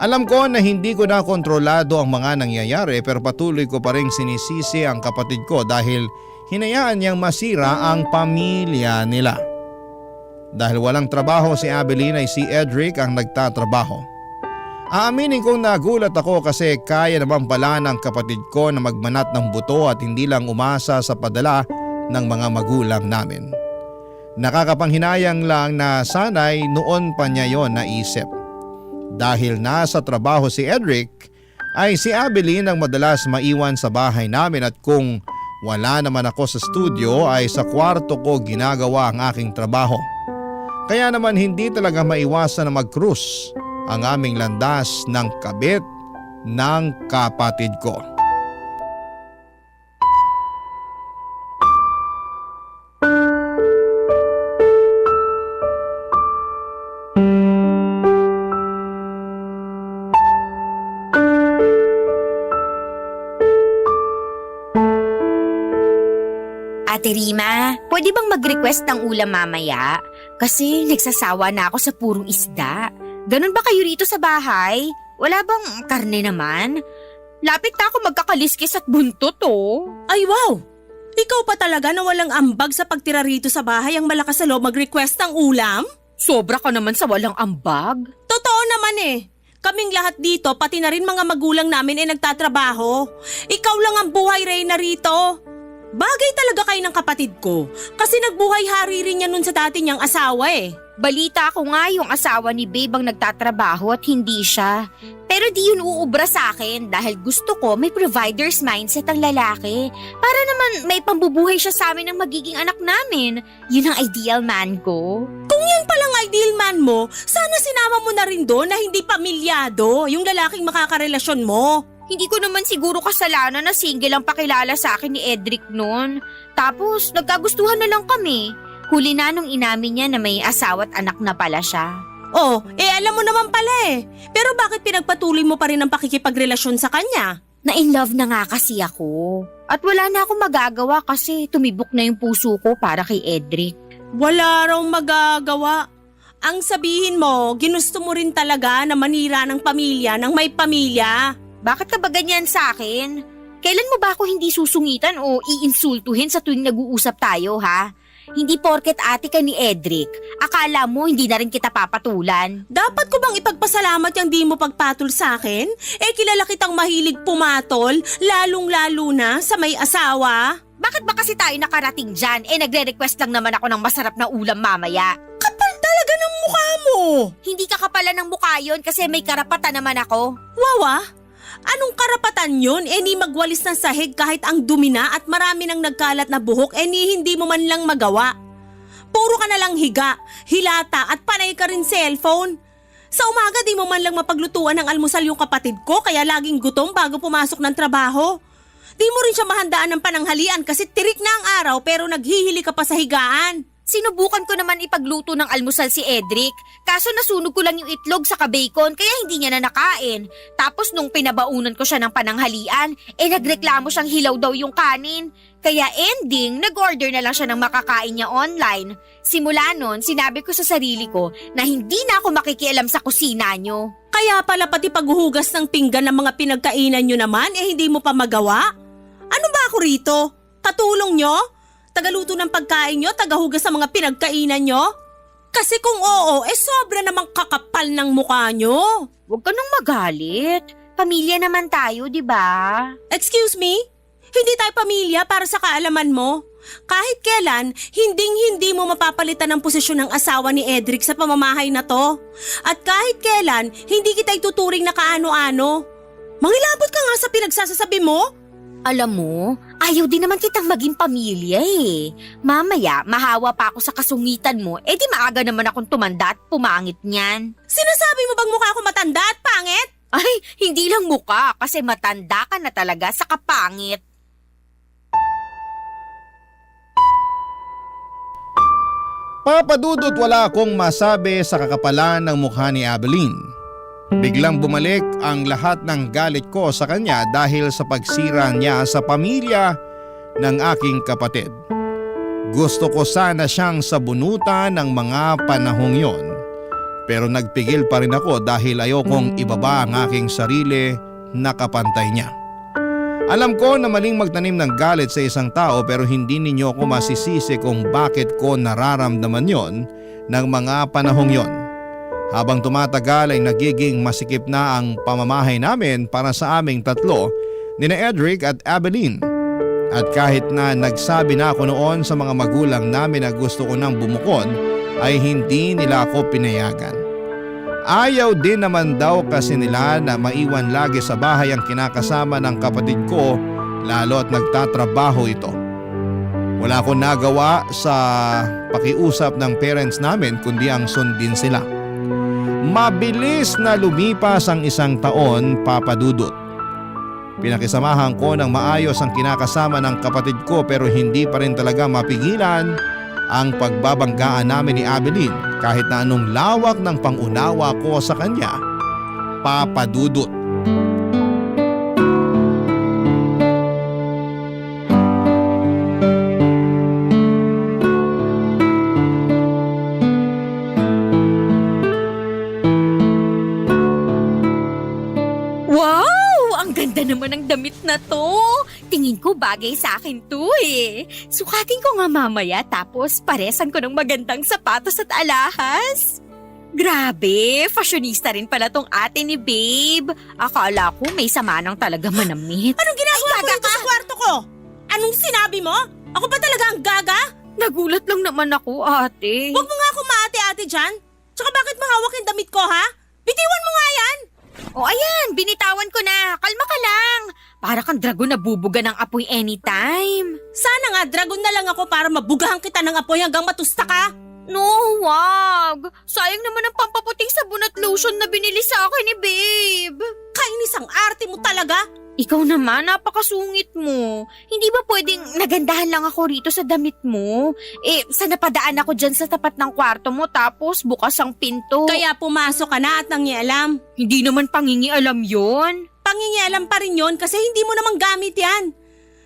Alam ko na hindi ko na kontrolado ang mga nangyayari pero patuloy ko pa rin sinisisi ang kapatid ko dahil hinayaan niyang masira ang pamilya nila. Dahil walang trabaho si Abeline ay si Edric ang nagtatrabaho. Aaminin kong nagulat ako kasi kaya naman pala ng kapatid ko na magmanat ng buto at hindi lang umasa sa padala ng mga magulang namin. Nakakapanghinayang lang na sana'y noon pa niya yon naisip. Dahil nasa trabaho si Edric, ay si Abeline ang madalas maiwan sa bahay namin at kung wala naman ako sa studio ay sa kwarto ko ginagawa ang aking trabaho. Kaya naman hindi talaga maiwasan na mag-cruise ang aming landas ng kabit ng kapatid ko. Ate Rima, pwede bang mag-request ng ulam mamaya? Kasi nagsasawa na ako sa purong isda. Ganun ba kayo rito sa bahay? Wala bang karne naman? Lapit na ako magkakaliskis at buntot oh. Ay wow! Ikaw pa talaga na walang ambag sa pagtira rito sa bahay ang malakas sa loob mag-request ng ulam? Sobra ka naman sa walang ambag. Totoo naman eh. Kaming lahat dito, pati na rin mga magulang namin ay nagtatrabaho. Ikaw lang ang buhay reyna rito. Bagay talaga kayo ng kapatid ko kasi nagbuhay hari rin niya nun sa dati niyang asawa eh. Balita ko nga yung asawa ni Babe ang nagtatrabaho at hindi siya. Pero di yun uubra sa akin dahil gusto ko may provider's mindset ang lalaki. Para naman may pambubuhay siya sa amin ng magiging anak namin. Yun ang ideal man ko. Kung yan palang ideal man mo, sana sinama mo na rin doon na hindi pamilyado yung lalaking makakarelasyon mo. Hindi ko naman siguro kasalanan na single ang pakilala sa akin ni Edric noon. Tapos nagkagustuhan na lang kami. Huli na nung inamin niya na may asawa at anak na pala siya. Oh, alam mo naman pala eh. Pero bakit pinagpatuloy mo pa rin ang pakikipagrelasyon sa kanya? Na-in love na nga kasi ako. At wala na akong magagawa kasi tumibok na yung puso ko para kay Edric. Wala raw magagawa. Ang sabihin mo, ginusto mo rin talaga na manira ng pamilya ng may pamilya. Bakit ka ba ganyan sa akin? Kailan mo ba ako hindi susungitan o iinsultuhin sa tuwing nag-uusap tayo, ha? Hindi porket ate ka ni Edric, akala mo hindi na rin kita papatulan. Dapat ko bang ipagpasalamat yung di mo pagpatol sa akin? Kilala kitang mahilig pumatol, lalong-lalo na sa may asawa. Bakit ba kasi tayo nakarating dyan? Nagre-request lang naman ako ng masarap na ulam mamaya. Kapal talaga ng mukha mo! Hindi ka kapalan ng mukha yun kasi may karapatan naman ako. Wawa? Anong karapatan yun? Ni magwalis ng sahig kahit ang dumi na at marami nang nagkalat na buhok ni hindi mo man lang magawa. Puro ka na lang higa, hilata at panay ka rin cellphone. Sa umaga di mo man lang mapaglutuan ng almusal yung kapatid ko kaya laging gutom bago pumasok ng trabaho. Di mo rin siya mahandaan ng pananghalian kasi tirik na ang araw pero naghihili ka pa sa higaan. Sinubukan ko naman ipagluto ng almusal si Edric, kaso nasunog ko lang yung itlog sa bacon kaya hindi niya na nakain. Tapos nung pinabaunan ko siya ng pananghalian, nagreklamo siyang hilaw daw yung kanin. Kaya ending, nag-order na lang siya ng makakain niya online. Simula nun, sinabi ko sa sarili ko na hindi na ako makikialam sa kusina niyo. Kaya pala pati paghuhugas ng pinggan ng mga pinagkainan nyo naman hindi mo pa magawa? Ano ba ako rito? Katulong nyo? Tagaluto ng pagkain nyo, tagahugas sa mga pinagkainan nyo? Kasi kung oo, sobra namang kakapal ng mukha nyo. Huwag ka nang magalit. Pamilya naman tayo, di ba? Excuse me? Hindi tayo pamilya para sa kaalaman mo. Kahit kailan, hindi mo mapapalitan ang posisyon ng asawa ni Edric sa pamamahay na to. At kahit kailan, hindi kita ituturing na kaano-ano. Mangilabot ka nga sa pinagsasasabi mo. Alam mo, ayaw din naman kitang maging pamilya eh. Mamaya, mahawa pa ako sa kasungitan mo, di maaga naman akong tumanda at pumangit niyan. Sinasabi mo bang mukha ako matanda at pangit? Ay, hindi lang mukha kasi matanda ka na talaga sa kapangit. Papadudot wala akong masabi sa kakapalan ng mukha ni Abeline. Biglang bumalik ang lahat ng galit ko sa kanya dahil sa pagsira niya sa pamilya ng aking kapatid. Gusto ko sana siyang sabunutan ng mga panahong yon. Pero nagpigil pa rin ako dahil ayokong ibaba ang aking sarili na kapantay niya. Alam ko na maling magtanim ng galit sa isang tao pero hindi ninyo ako masisisi kung bakit ko nararamdaman yon ng mga panahong yon. Habang tumatagal ay nagiging masikip na ang pamamahay namin para sa aming tatlo, nina Edric at Abeline. At kahit na nagsabi na ako noon sa mga magulang namin na gusto ko nang bumukod, ay hindi nila ako pinayagan. Ayaw din naman daw kasi nila na maiwan lagi sa bahay ang kinakasama ng kapatid ko, lalo at nagtatrabaho ito. Wala akong nagawa sa pakiusap ng parents namin kundi ang sundin sila. Mabilis na lumipas ang isang taon, papadudot. Pinakisamahan ko ng maayos ang kinakasama ng kapatid ko pero hindi pa rin talaga mapigilan ang pagbabanggaan namin ni Abeline kahit na anong lawak ng pangunawa ko sa kanya, papadudot. Naman ang damit na to. Tingin ko bagay sa akin to eh. Sukatin ko nga mamaya tapos paresan ko ng magandang sapatos at alahas. Grabe, fashionista rin pala tong ate ni Babe. Akala ko may sama nang talaga manamit. Anong ginagawa mo dito sa kwarto ko? Anong sinabi mo? Ako ba talaga ang gaga? Nagulat lang naman ako, ate. Huwag mo nga ako maate-ate dyan. Tsaka bakit mahawak yung damit ko, ha? Bitiwan mo nga yan! O ayan, binitawan ko na. Kalma ka lang. Para kang dragon na bubuga ng apoy anytime. Sana nga dragon na lang ako para mabugahan kita ng apoy hanggang matusta ka. No, wag. Sayang naman ang pampaputing sabon at lotion na binili sa akin ni Babe. Kainis ang arte mo talaga. Ikaw naman, napakasungit mo. Hindi ba pwedeng nagandahan lang ako rito sa damit mo? Sa napadaan ako dyan sa tapat ng kwarto mo tapos bukas ang pinto. Kaya pumasok ka na at nangialam. Hindi naman pangingialam yon. Pangingialam pa rin yon kasi hindi mo namang gamit yan.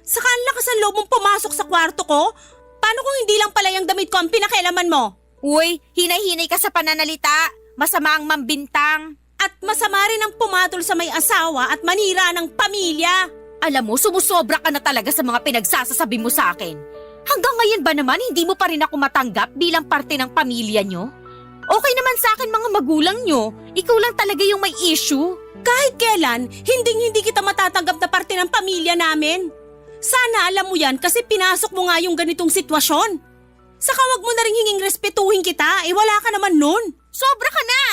Saka ang lakas ang loob mong pumasok sa kwarto ko. Paano kung hindi lang pala yung damit ko ang pinakialaman mo? Uy, hinay-hinay ka sa pananalita. Masama ang mambintang. At masama rin ang pumatol sa may asawa at manira ng pamilya. Alam mo, sumusobra ka na talaga sa mga pinagsasasabi mo sa akin. Hanggang ngayon ba naman hindi mo pa rin ako matanggap bilang parte ng pamilya nyo? Okay naman sa akin mga magulang nyo. Ikaw lang talaga yung may issue. Kahit kailan, hindi kita matatanggap na parte ng pamilya namin. Sana alam mo yan kasi pinasok mo nga yung ganitong sitwasyon. Saka wag mo na rin hinging respetuhin kita, wala ka naman nun. Sobra ka na!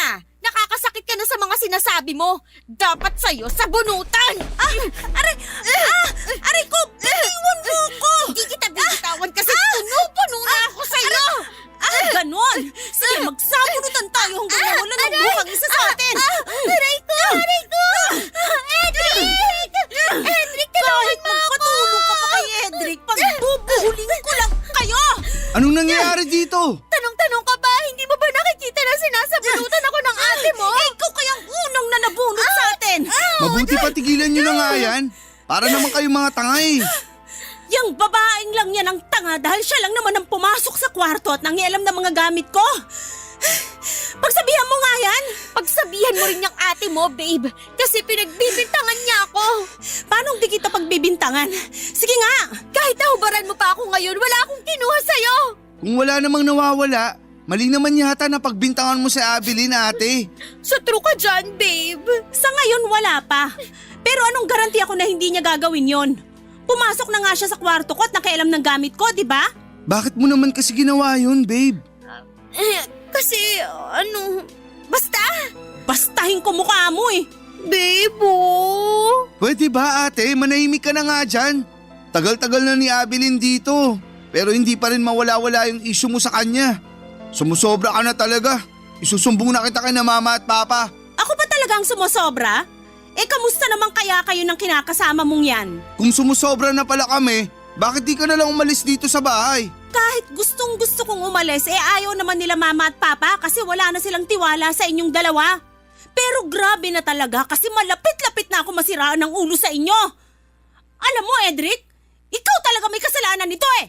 Nakakasakit ka na sa mga sinasabi mo. Dapat sa'yo sabunutan! Aray ko! Iwan mo ko! Hindi kita binitawan kasi puno-puno na ako sa'yo! Ganon! Sige, magsabunutan tayo hanggang nawala ng buhang isa sa atin! Aray ko! Aray ko! Edric! Edric, tulungan mo ako! Patulong ka pa kay Edric pag bubuhuling ko lang kayo! Anong nangyayari dito? Tanong-tanong ka ba? Hindi mo ba nakikita na sinasabunutan ako ng ate mo? Ikaw kayang unang na nabunot sa atin! Mabuti pa tigilan nyo na nga yan. Para naman kayong mga tanga eh. Yang babaeng lang yan ang tanga dahil siya lang naman ang pumasok sa kwarto at nangialam ng mga gamit ko. Pagsabihan mo nga yan! Pagsabihan mo rin yung ate mo, babe. Kasi pinagbibintangan niya ako. Paano di kita pagbibintangan? Sige nga! Kahit nahubaran mo pa ako ngayon, wala akong kinuha sa'yo. Kung wala namang nawawala, mali naman yata na pagbintangan mo si Abilene, ate. So true ka dyan, babe. Sa ngayon wala pa. Pero anong garanti ako na hindi niya gagawin yon? Pumasok na nga siya sa kwarto ko at nakialam ng gamit ko, di ba? Bakit mo naman kasi ginawa yun, babe? Kasi, basta. Bastahin ko mukha mo eh. Babe, Pwede ba, ate? Manahimik ka na nga dyan. Tagal-tagal na ni Abilene dito. Pero hindi pa rin mawala-wala yung issue mo sa kanya. Sumusobra ka na talaga. Isusumbong na kita kay na mama at papa. Ako ba talagang sumusobra? Kamusta naman kaya kayo ng kinakasama mong yan? Kung sumusobra na pala kami, bakit di ka na lang umalis dito sa bahay? Kahit gustong gusto kong umalis, ayaw naman nila mama at papa kasi wala na silang tiwala sa inyong dalawa. Pero grabe na talaga kasi malapit-lapit na ako masiraan ng ulo sa inyo. Alam mo, Edric, ikaw talaga may kasalanan nito eh.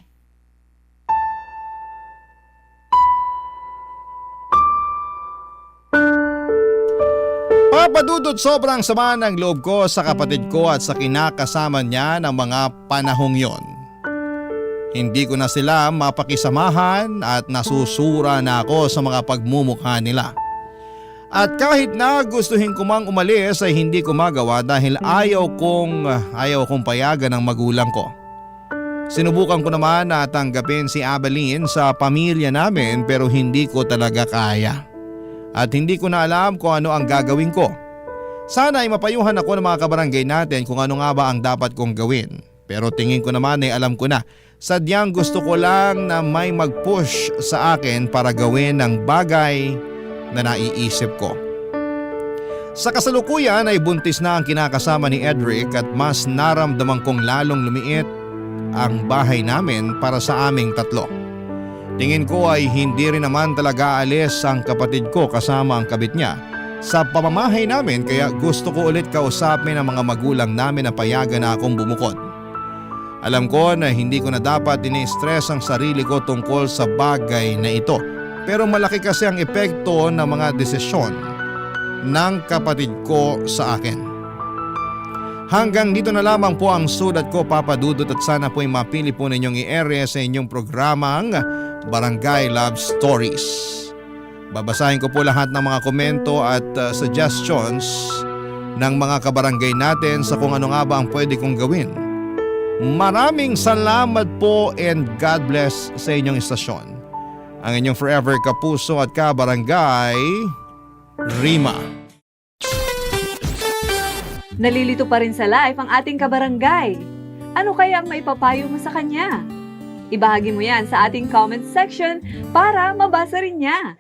Papadudod sobrang sama ng loob ko sa kapatid ko at sa kinakasama niya ng mga panahong yon. Hindi ko na sila mapakisamahan at nasusura na ako sa mga pagmumukha nila. At kahit na gustuhin ko mang umalis ay hindi ko magawa dahil ayaw kong payagan ng magulang ko. Sinubukan ko naman na tanggapin si Abilene sa pamilya namin pero hindi ko talaga kaya. At hindi ko na alam kung ano ang gagawin ko. Sana ay mapayuhan ako ng mga kabarangay natin kung ano nga ba ang dapat kong gawin. Pero tingin ko naman ay alam ko na. Sadyang gusto ko lang na may mag-push sa akin para gawin ang bagay na naiisip ko. Sa kasalukuyan ay buntis na ang kinakasama ni Edric at mas naramdaman kong lalong lumiit ang bahay namin para sa aming tatlo. Tingin ko ay hindi rin naman talaga alis ang kapatid ko kasama ang kabit niya sa pamamahay namin kaya gusto ko ulit kausapin ang mga magulang namin na payagan na akong bumukod. Alam ko na hindi ko na dapat ini-stress ang sarili ko tungkol sa bagay na ito pero malaki kasi ang epekto ng mga desisyon ng kapatid ko sa akin. Hanggang dito na lamang po ang sulat ko, Papa Dudut, at sana po ay mapili po ninyong i-ere sa inyong programang Barangay Love Stories. Babasahin ko po lahat ng mga komento at suggestions ng mga kabarangay natin sa kung ano nga ba ang pwede kong gawin. Maraming salamat po and God bless sa inyong istasyon. Ang inyong forever kapuso at kabarangay, Rima. Nalilito pa rin sa live ang ating kabarangay. Ano kaya ang maipapayo mo sa kanya? Ibahagi mo yan sa ating comment section para mabasa rin niya.